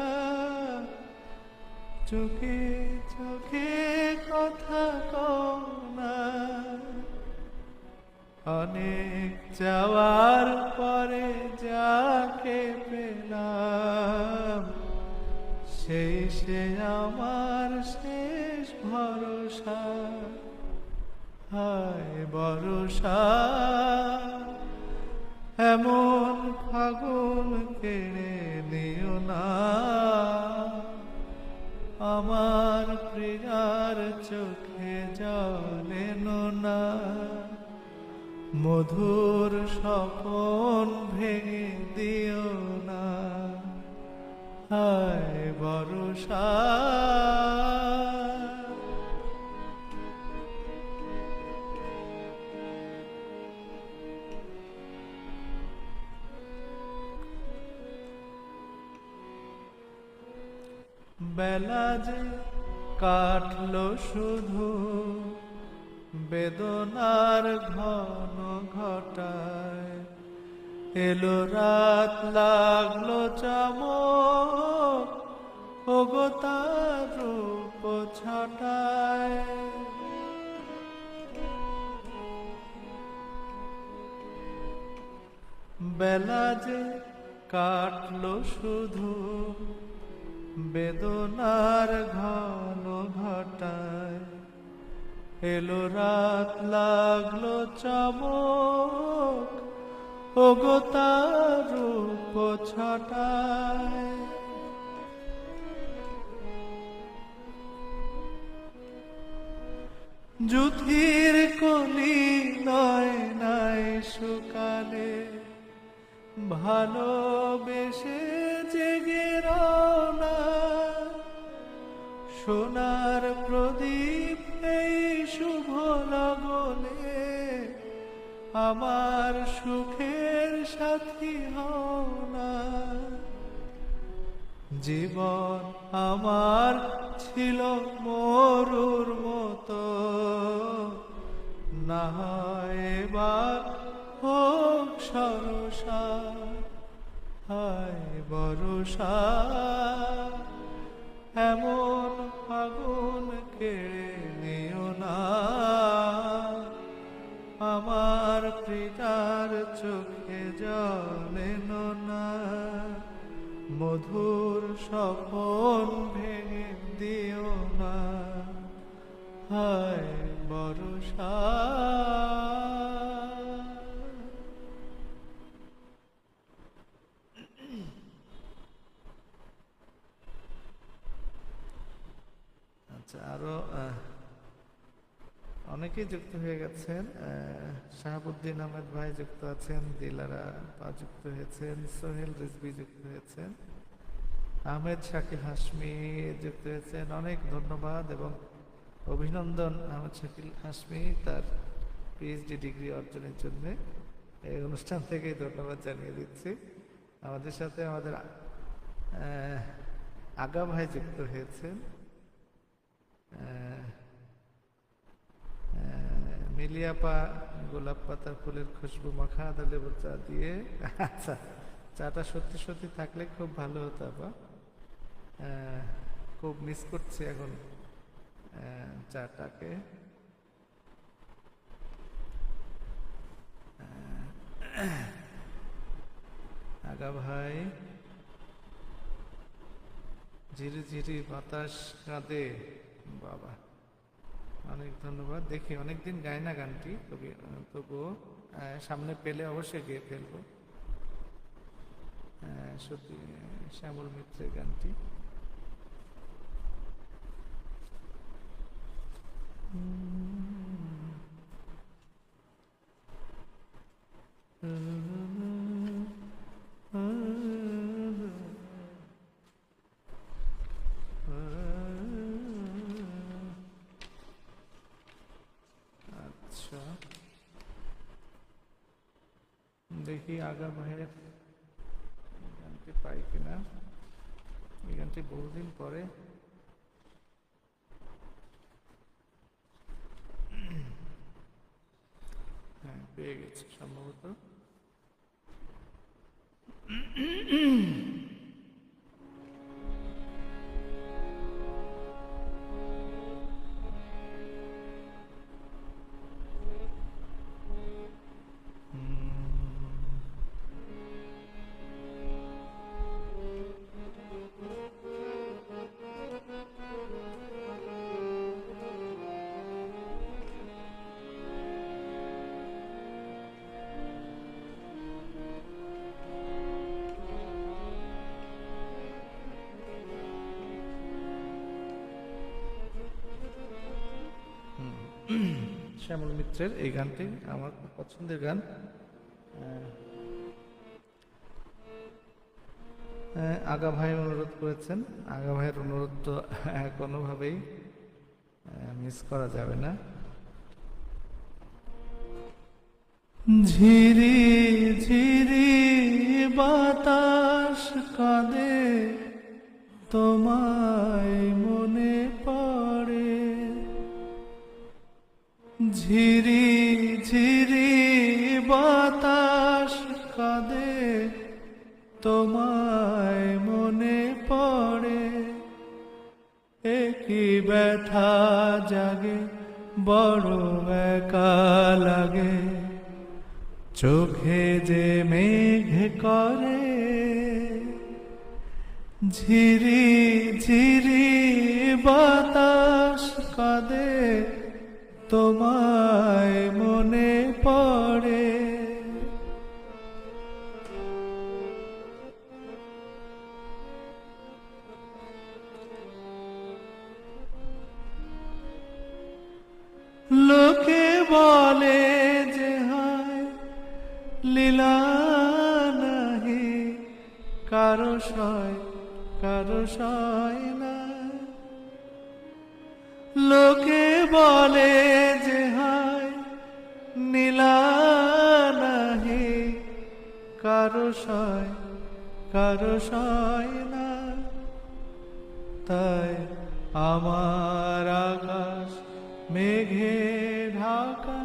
চোখে চোখে কথা কনা, অনেক যাওয়ার পরে যাকে পেলাম, সেই সে আমার শেষ ভরসা। হায় বর্ষা এমন ফাগুন কেড়ে নিও না, আমার প্রিয়ার চোখে জল এনো না, মধুর স্বপন ভেঙে দিও না। হায় বর্ষা বেলা যে কাটলো শুধু বেদনার ঘন ঘটায়, এলো রাত লাগলো চমক, ওগো তার রূপ ছটায়। বেলা যে কাটলো শুধু বেদনার ঘন ঘটায়, এলো রাত লাগলো চমক, ওগো তার রূপ ছটায়। যুথির কলি নয় নাই সুকালে, ভালোবেসে জেগে রওনা, সোনার প্রদীপ এই শুভ লগনে, আমার সুখের সাথী হও না। জীবন আমার ছিল মরুর মতো, না হয় এবার হোক সরসা। হায় বর্ষা এমন ফাগুন কেড়ে নিও না, আমার প্রিয়ার চোখে জল এনো না, মধুর স্বপন ভেঙে দিও না, হায় বর্ষা। আচ্ছা, আরো অনেকেই যুক্ত হয়ে গেছেন। শাহাবুদ্দিন আহমেদ ভাই যুক্ত আছেন, দিলারা পা যুক্ত হয়েছেন, সোহেল রিজভী যুক্ত হয়েছেন, আহমেদ শাকিল হাশমি যুক্ত হয়েছেন। অনেক ধন্যবাদ এবং অভিনন্দন আহমেদ শাকিল হাশমি তার পিএইচডি ডিগ্রি অর্জনের জন্য। এই অনুষ্ঠান থেকেই ধন্যবাদ জানিয়ে দিচ্ছি। আমাদের সাথে আমাদের আগা ভাই যুক্ত হয়েছেন, মিলিয়াপা গোলাপ পাতার ফুলের খুশবু মাখা আদা লেবুর চা দিয়ে। আচ্ছা, চাটা সত্যি সত্যি থাকলে খুব ভালো হতো আপা, খুব মিস করছি এখন চাটাকে। আগা ভাই, ঝিরি ঝিরি বাতাস কাঁদে, বাবা অনেক ধন্যবাদ। দেখি অনেকদিন গাই না গানটি, তবুও সামনে পেলে অবশ্যই গিয়ে ফেলবো। সত্যি শ্যামল মিত্রের গানটি। আচ্ছা, দেখি আগা ভাইয়ের গানটি পাই কিনা। এই গানটি বহুদিন পরে। হ্যাঁ, পেয়ে গেছি সম্ভবত। শ্যামল মিত্রের এই গানটি আমার খুব পছন্দের গান। আগা ভাই অনুরোধ করেছেন, আগা ভাইয়ের অনুরোধ তো কোনোভাবেই মিস করা যাবে না। ঝিরি ঝিরি বাতাস কাঁদে, তোমায় মনে পড়ে। ঝিরি ঝিরি বাতাস কাঁদে, তোমায় মনে পড়ে। একই ব্যথা জাগে, বড় একা লাগে, চোখে যে মেঘ করে। ঝিরি ঝিরি বাতাস কাঁদে, তোমায় মনে পড়ে। লোকে বলে যে হায় লীলা নাহি, কারো সয় না। লোকে বলে যে হায় নীলা নাহি, কারো সয় না। তাই আমার আকাশ মেঘে ঢাকা,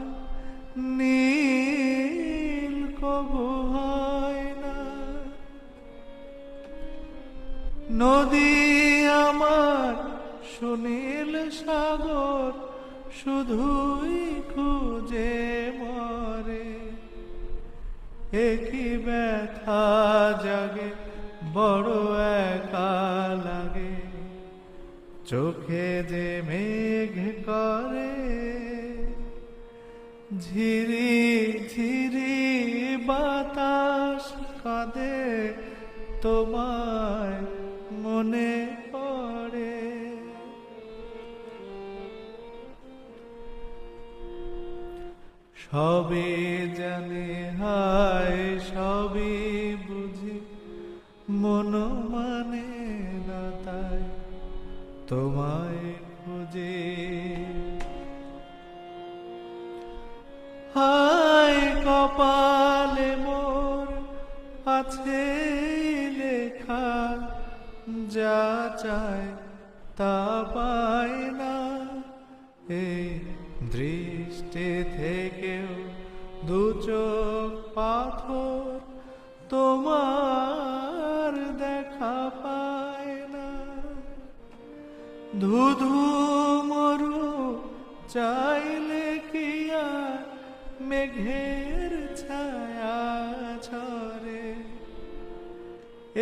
নীল কবু হয় না। নদী আমার সুনীল সাগর, শুধুই খুঁজে মরে। একই ব্যথা জাগে, বড় চোখে যে মেঘ করে ঝিরি ঝিরি বাতাস কাঁদে তোমায় মনে পড়ে। সবে জানি হায় সবই বুঝি মন মানে না তাই তোমায় খুঁজে। হায় কপালে মোর আছে লেখা যা চায় তা পায় না। এই দৃষ্টি থেকেও দু চোখ পাথর তোমার দেখা পায় না। ধুধু মরু চাইলে কি আর মেঘের ছায়া ঝরে।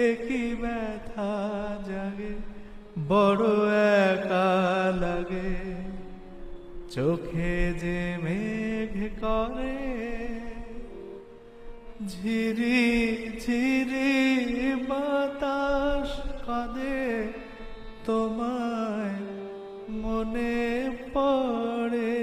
একই ব্যথা জাগে বড় একা লাগে। চোখে যে মেঘ করে ঝিরি ঝিরি বাতাস কাঁদে তোমায় মনে পড়ে।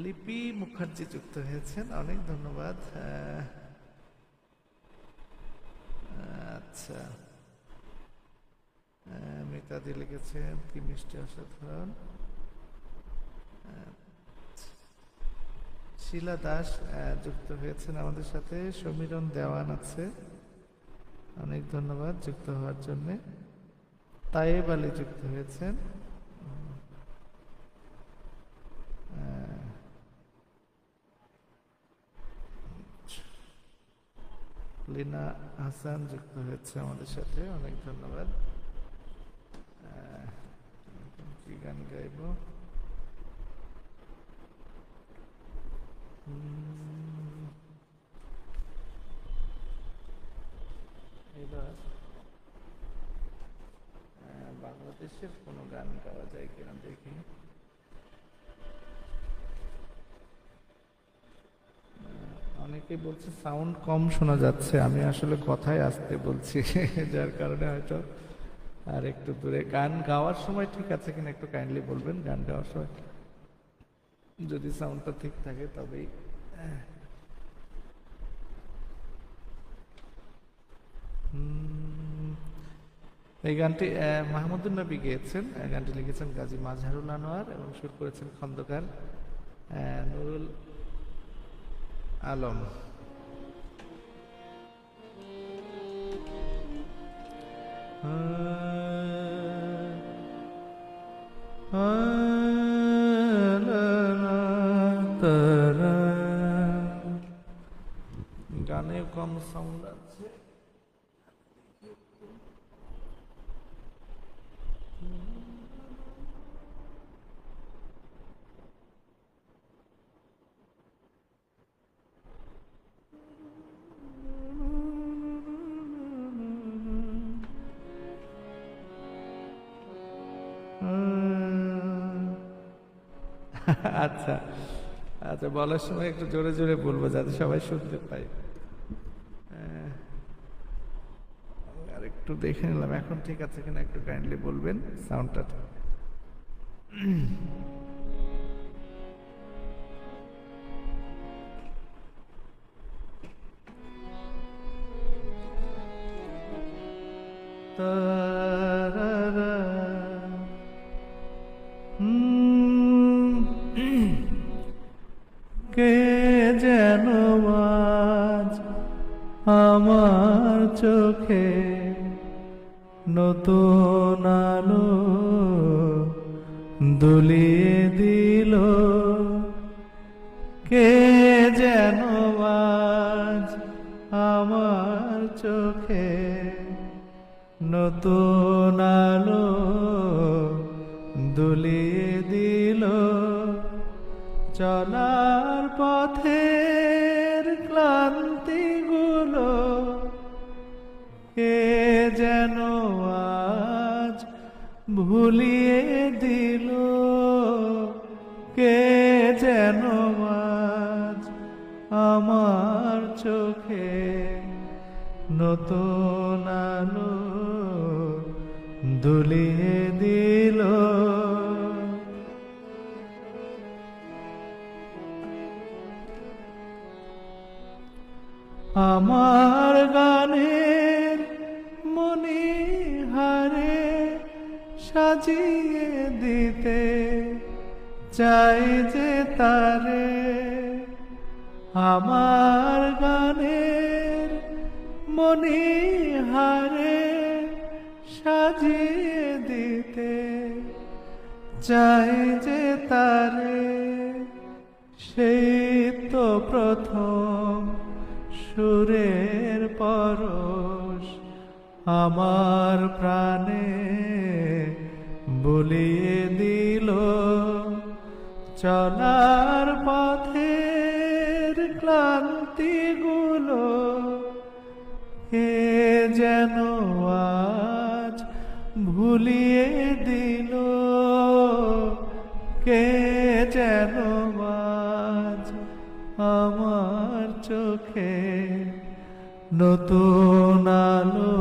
লিপি মুখার্জি যুক্ত হয়েছেন, অনেক ধন্যবাদ। আচ্ছা, মিতাদি লিখেছেন কি মিষ্টি অসাধারণ। শিলা দাস যুক্ত হয়েছেন আমাদের সাথে। সমীরণ দেওয়ান আছে, অনেক ধন্যবাদ যুক্ত হওয়ার জন্য। তায়েব আলী যুক্ত হয়েছেন। লিনা হাসান যুক্ত হয়েছে আমাদের সাথে, অনেক ধন্যবাদ। কি গান গাইব? এবার বাংলাদেশের কোনো গান গাওয়া যায় কিনা দেখি। অনেকে বলছে সাউন্ড কম শোনা যাচ্ছে, আমি আসলে কথাই আসতে বলছি যার কারণে হয়তো আর একটু দূরে। গান গাওয়ার সময় ঠিক আছে কিনা একটু কাইন্ডলি বলবেন। গান গাওয়ার সময় যদি সাউন্ডটা ঠিক থাকে তবেই। এই গানটি মাহমুদুল নবী গেয়েছেন, গানটি লিখেছেন গাজী মাজহারুল আনোয়ার এবং সুর করেছেন খন্দকার নুরুল আলম। গানে কম সাউন্ড আছে। আচ্ছা আচ্ছা, বলার সময় একটু জোরে জোরে বলবো যাতে সবাই শুনতে পায়। আর একটু দেখে নিলাম এখন ঠিক আছে কিনা, একটু কাইন্ডলি বলবেন সাউন্ডটা। কে যেন আজ আমার চোখে নতুন আলো দুলিয়ে দিল। কে যেন আজ আমার চোখে নতুন আলো দুলিয়ে দিল। চলার পথের ক্লান্তিগুলো কে যেন আজ ভুলিয়ে দিল, কে যেন আজ আমার চোখে নতুন আলো দুলিয়ে দিল। আমার গানের মণিহারে সাজিয়ে দিতে চাই যে তারে, আমার গানের মণিহারে সাজিয়ে দিতে চাই যে তারে। সেই তো প্রথম সুরের পরশ আমার প্রাণে বলিয়ে দিল। চলার পথের ক্লান্তিগুলো কে যেন আজ ভুলিয়ে দিল, কে যেন আজ আমার চোখে নতুন আলো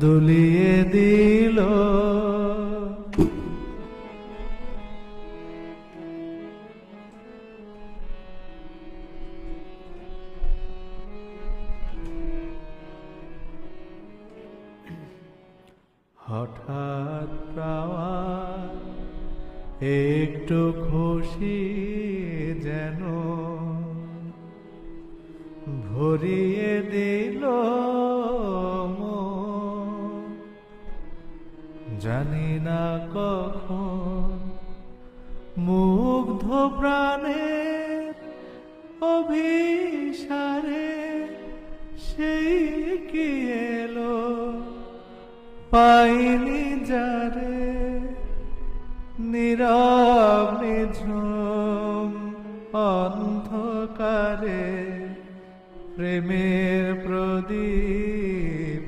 দুলিয়ে দিল। হঠাৎ পাওয়া একটু খুশি যেন ভরিয়ে দিল মন। জানি না কখন মুগ্ধ প্রাণের অভিসারে সেই কি এলো, পাইনি যারে নীরব নিঝুম অন্ধকারে প্রেমের প্রদীপ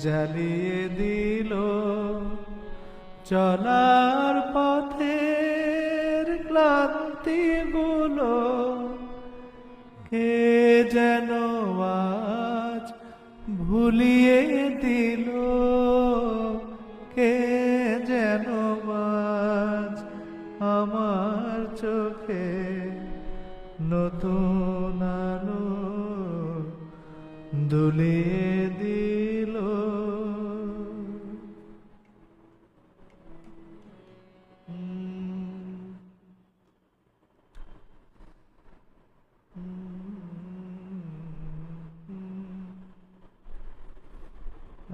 জ্বালিয়ে দিল। চলার পথের ক্লান্তিগুলো কে যেন আজ ভুলিয়ে দিল, কে যেন আজ আমার চোখে নতুন আলো দুলিয়ে দিল।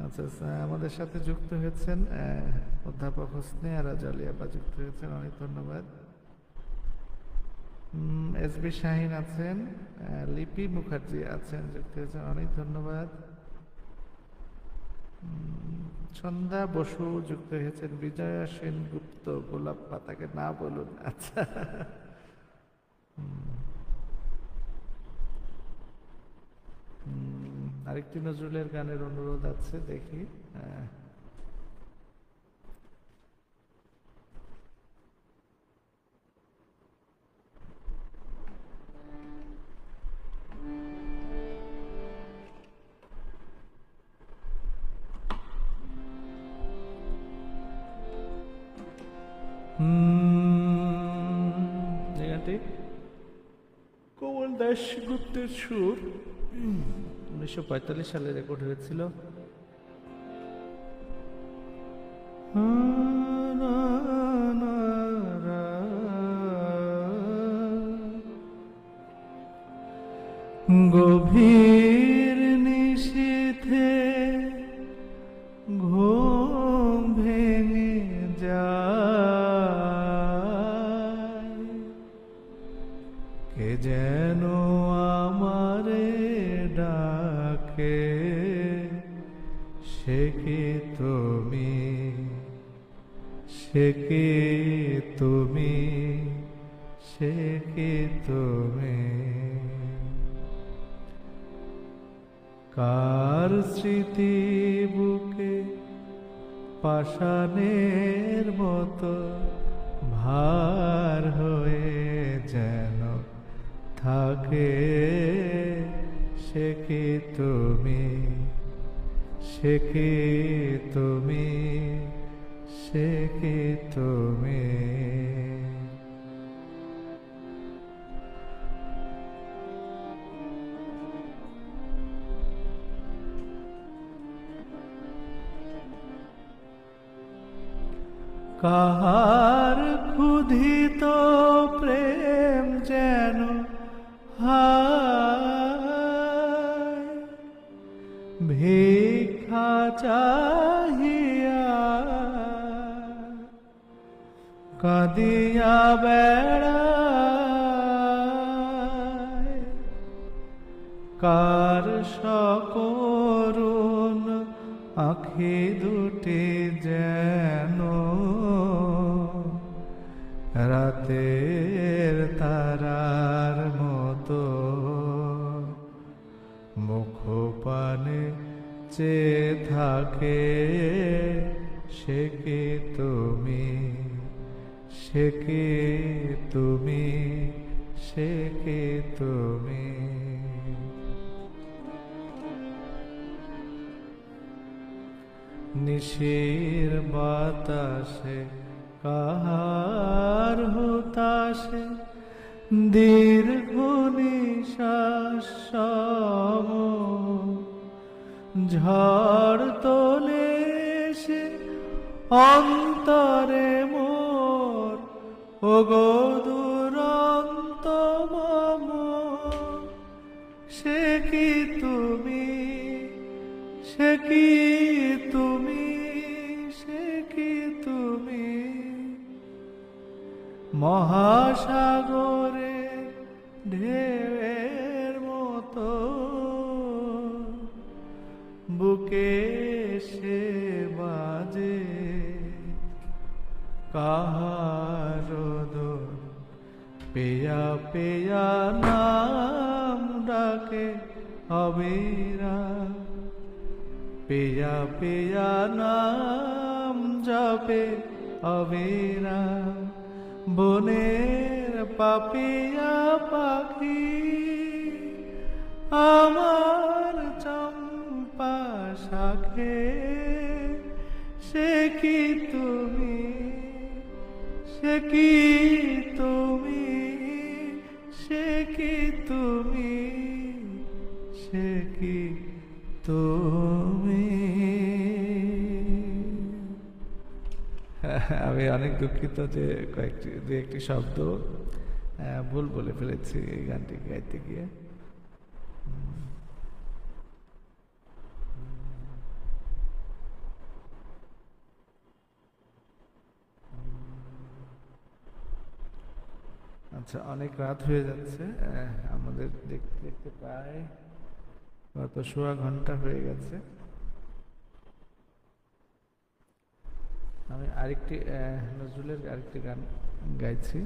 আচ্ছা আচ্ছা, আমাদের সাথে যুক্ত হয়েছেন অধ্যাপক হোসনে আরা জালিয়াপা যুক্ত হয়েছেন, অনেক ধন্যবাদ। এসবি শাহিন আছেন, লিপি মুখার্জি আছেন, যুক্ত হয়েছেন, অনেক ধন্যবাদ। সন্ধ্যা বসু যুক্ত হয়েছেন, বিজয়া সেনগুপ্ত, গোলাপ পাতাকে না বলুন। আচ্ছা, আরেকটি নজরুলের গানের অনুরোধ আছে, দেখি। জায়গাটি কোমল দাশগুপ্তের সুর, 1945 সালে রেকর্ড হয়েছিল। গভীর নিশীথে ঘুম ভেঙে যায়, কে যেন আমারে ডাকে, সে কি তুমি, সে কি তুমি, সে কি তুমি? কার স্মৃতি বুকে পাষাণের মতো ভার হয়ে যেন থাকে, সে কি তুমি? সে কি তুমি? সে কি তুমি? কাহার ক্ষুধিত প্রেম যেন হায় ভিক্ষা চাহিয়া কাঁদিয়া বেড়ায়, কার সকরুণ আঁখি দুটি যেন রাতের তারার মতো মুখ পানে চেয়ে থাকে, সে কি তুমি? সে কি তুমি? সে কি তুমি? নিশির বাতাসে কাহার হুতাশে দীর্ঘ নিশ্বাস সম ঝড় তোলে সে অন্তরে মোর, ওগো দুরন্ত মম, সে কি তুমি? সে কি তুমি? সে কি তুমি? মহাসাগরে ঢেউয়ের মতো বুকে সে বাজে, কাহার দোল পেয়া পেয়া নাম ডাকে অবিরাম, পেয়া পেয়া নাম জপে অবিরাম, বনের পাপিয়া পাখি আমার চম্পা শাখে, সে কি তুমি? সে কি তুমি? সে কি তুমি? সে কি তুমি? আমি অনেক দুঃখিত যে দু একটি শব্দ ভুল বলে ফেলেছি এই গানটি গাইতে গিয়ে। আচ্ছা, অনেক রাত হয়ে যাচ্ছে, আমাদের দেখতে দেখতে প্রায় গত সোয়া ঘন্টা হয়ে গেছে। আমি আরেকটি নজরুলের আরেকটি গান গাইছি,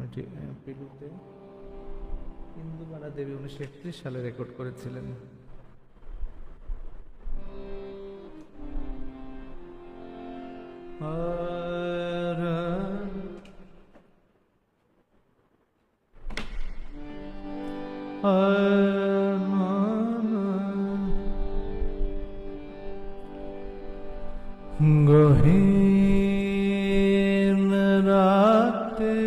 এটি পিলুতে ইন্দুবালা দেবী 1931 সালে রেকর্ড করেছিলেন। গহীন রাতে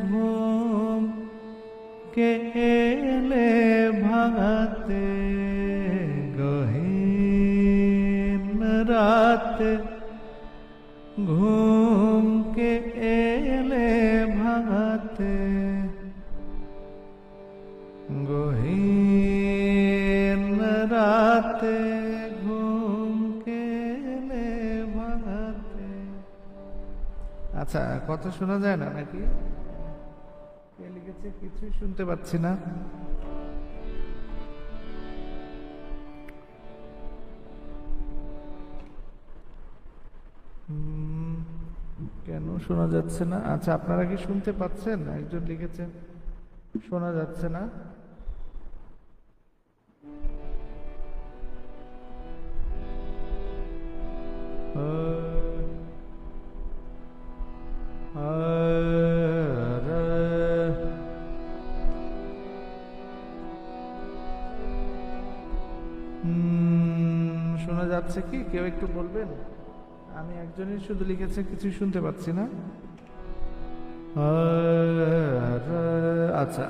ঘুম কে এলে ভাঙাতে, গহীন রাতে ঘুম কে এলে ভাঙাতে, গহীন রাতে ঘুম কে এলে ভাঙাতে। আচ্ছা, কথা শোনা যায় না নাকি? কে লিখেছে কিছুই শুনতে পাচ্ছি না। কেন শোনা যাচ্ছে না? আচ্ছা, আপনারা কি শুনতে পাচ্ছেন? একজন লিখেছেন শোনা যাচ্ছে না। শোনা যাচ্ছে কি? কেউ একটু বলবেন। আমি একজনই শুধু লিখেছে, কিছুই শুনতে পাচ্ছি না। আচ্ছা,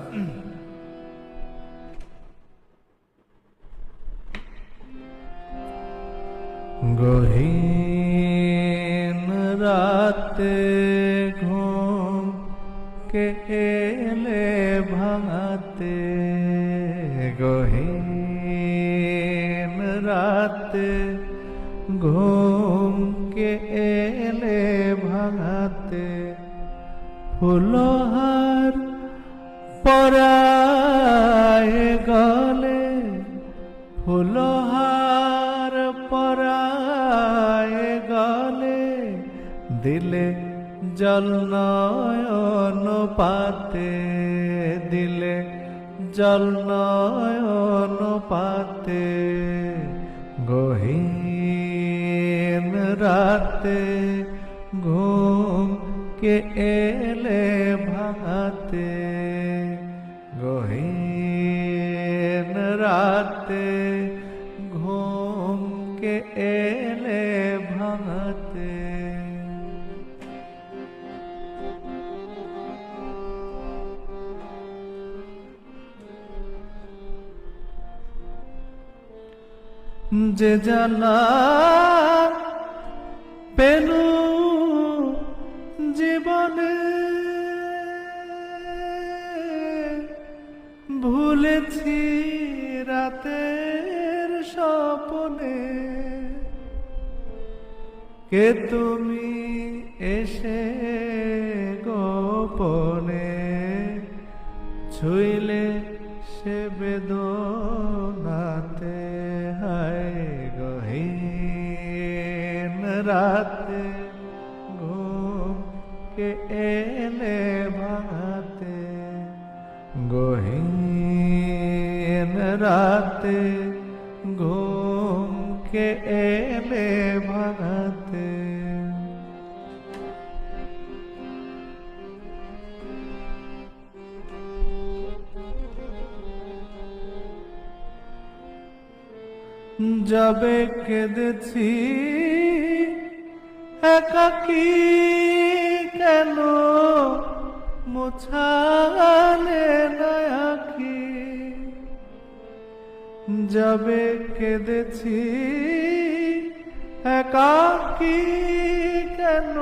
গহীন রাতে ঘুম কে এলে ভাঙাতে, গহীন রাতে ঘুম কে এলে ভাঙাতে, ফুলহার পরায় গলে, ফুলহার পরায় গলে, দিলে জল নয়ন পাতে, দিলে জল নয়ন পাতে, গহীন রাতে ঘুম কে এলে ভাঙাতে, গহীন রাতে ঘুম কে এলে ভাঙাতে। যে জানা পেলু জীবনে, ভুলেছি রাতের স্বপনে, কে তুমি এসে গোপনে, ছুইলে সে বেদনাতে, হায় গহীন রাতে ঘুম কে এলে ভাঙাতে, গহীন রাতে ঘুম কে এলে ভাঙাতে। যাবে কেঁদেছি একাকী কেন, মোছালে না আঁখি, যাবে কেঁদেছি একাকী কেন,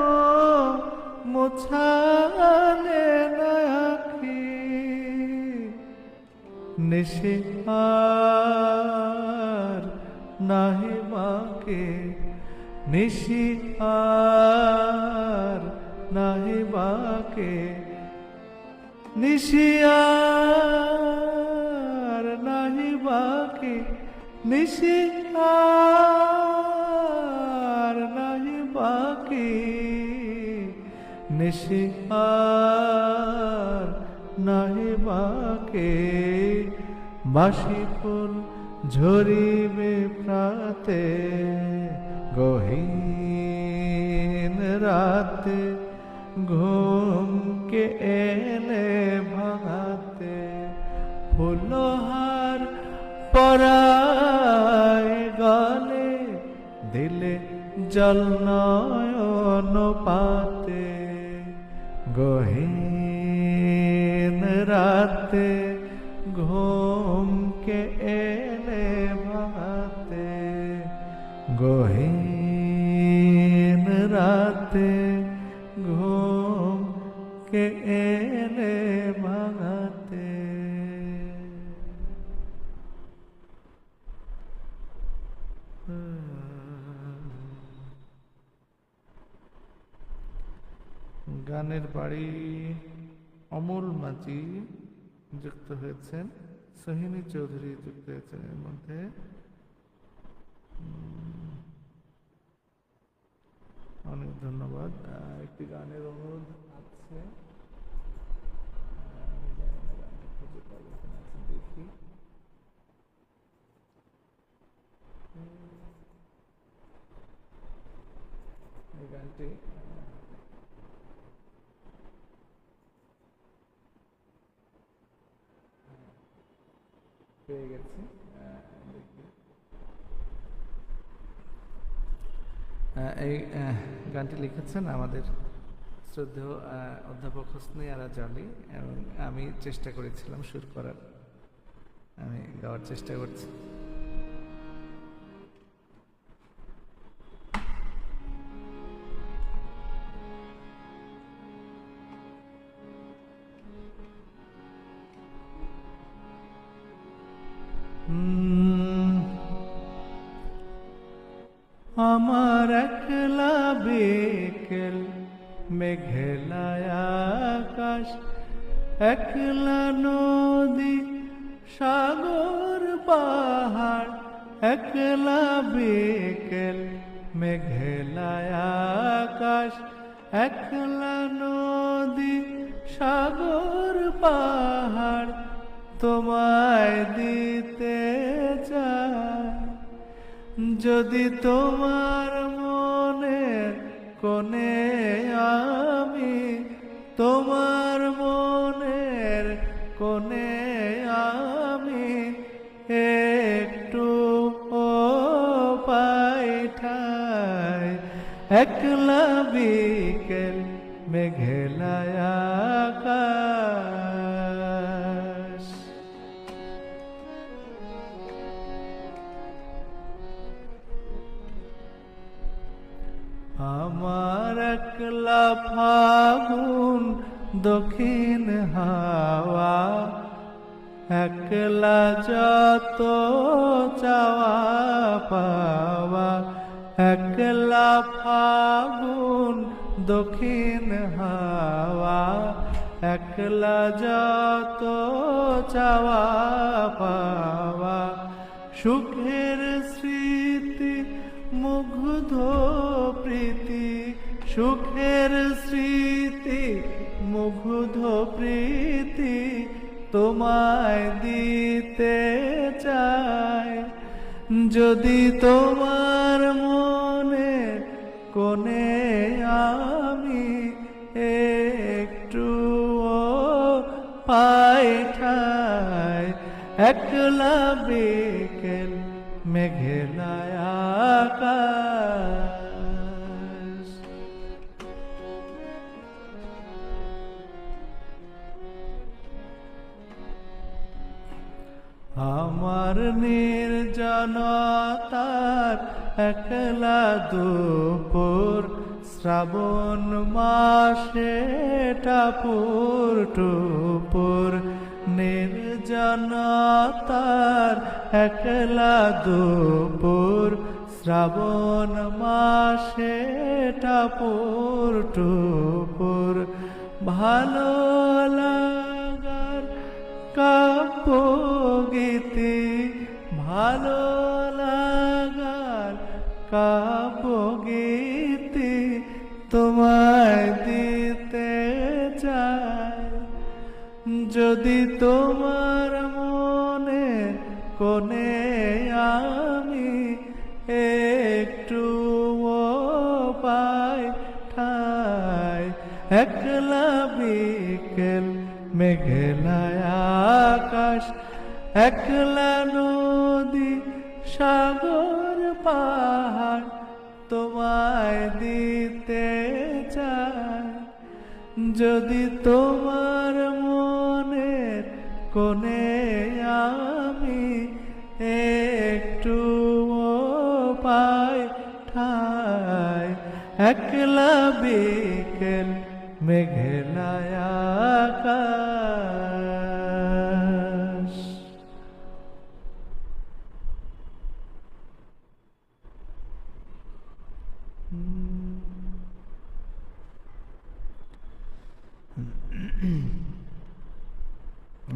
মোছালে না আঁখি, নিশি আর নাহি বাকে, নিশি আর নাহি বাকে, নিশি আর নাহি বাকে, নিশি আর নাহি বাকে, নিশি আর নাহি বাকে, বাসি ফুল ঝরিবে প্রাতে, গহীন রাতে ঘুম কে এলে ভাঙাতে, ফুলহার পরায় গলে, দিলে জল নয়ন পাতে, গহীন রাতে ঘুম কে এলে ভাঙাতে, গহীন রাতে ঘুম কে এলে ভাঙাতে। গানের বাড়ি অমল মাঝি যুক্ত হয়েছেন, সোহিনী চৌধুরী যুক্ত হয়েছেন এর মধ্যে। অনেক ধন্যবাদ। একটি গানের অনুরোধ আছে, আমি জানি না গানটা খুঁজে পাবো কিনা, আচ্ছা দেখি। এই গানটি পেয়ে গেছি, দেখি। এই গানটি লিখেছেন আমাদের শ্রদ্ধেয় অধ্যাপক হোসনি আরা জালি, এবং আমি চেষ্টা করেছিলাম সুর করার, আমি গাওয়ার চেষ্টা করছি। আমার একলা বিকেল, মেঘলা আকাশ, একলা নদী সাগর পাহাড়, একলা বিকেল, মেঘলা আকাশ, একলা নদী সাগর পাহাড়, তোমায় দিতে চাই যদি তোমার মনের কোণে আমি, তোমার মনের কোণে আমি একটু ও পাইঠাই, একলা বিকেল, মেঘলা আকাশ। আমার একলা ফাগুন দক্ষিণ হাওয়া, একলা যত চাওয়া পাওয়া, একলা ফাগুন দক্ষিণ হাওয়া, একলা যত চাওয়া পাওয়া, সুখের স্মৃতি মুগ্ধ প্রীতি, সুখের স্মৃতি মুগ্ধ প্রীতি, তোমায় দিতে চাই যদি তোমার মনে কোণে আমি একটু পাইঠাই, একলা বিকেল, মেঘলা আকাশ। আমার নির্জনতার একলা দুপুর, শ্রাবণ মাসে টাপুর টুপুর, নির্জনতার একলা দুপুর, শ্রাবণ মাসে টাপুর টুপুর, ভালো লাগার কাব্য গীতি, ভালো লাগার কাব্য গীতি, তোমায় দিতে চাই যদি তোমার মনে কোণে আমি একটু পাই ঠাই, একলা বিকেল, মেঘলা আকাশ, একলা নদী সাগর পাহাড়, তোমায় দিতে চাই যদি তোমার মনের কোণে আমি একটু পাই ঠাই, একলা বিকেল, মেঘলা আকাশ।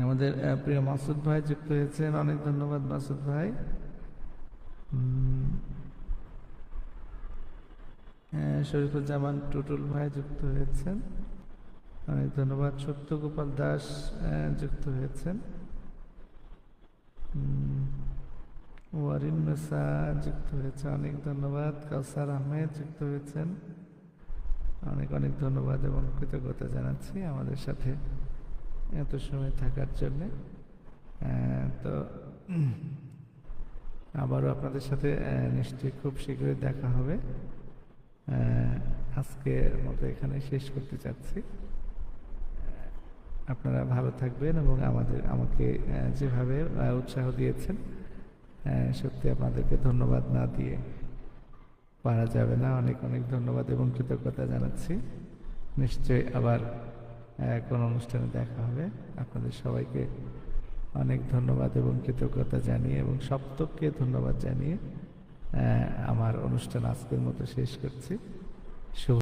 আমাদের প্রিয় মাসুদ ভাই যুক্ত হয়েছেন, অনেক ধন্যবাদ মাসুদ ভাই। শরীফুজ্জামান টুটুল ভাই যুক্ত হয়েছেন, অনেক ধন্যবাদ। সত্যগোপাল দাস যুক্ত হয়েছেন। ওয়ারিন মেসা যুক্ত হয়েছে, অনেক ধন্যবাদ। কাউসার আহমেদ যুক্ত হয়েছেন, অনেক অনেক ধন্যবাদ এবং কৃতজ্ঞতা জানাচ্ছি আমাদের সাথে এত সময় থাকার জন্যে। তো আবারও আপনাদের সাথে নিশ্চয়ই খুব শীঘ্রই দেখা হবে। আজকের মতো এখানে শেষ করতে চাচ্ছি। আপনারা ভালো থাকবেন এবং আমাকে যেভাবে উৎসাহ দিয়েছেন, সত্যি আপনাদেরকে ধন্যবাদ না দিয়ে পারা যাবে না। অনেক অনেক ধন্যবাদ এবং কৃতজ্ঞতা জানাচ্ছি। নিশ্চয়ই আবার কোনো অনুষ্ঠানে দেখা হবে। আপনাদের সবাইকে অনেক ধন্যবাদ এবং কৃতজ্ঞতা জানিয়ে এবং সপ্তককে ধন্যবাদ জানিয়ে আমার অনুষ্ঠান আজকের মতো শেষ করছি। শুভ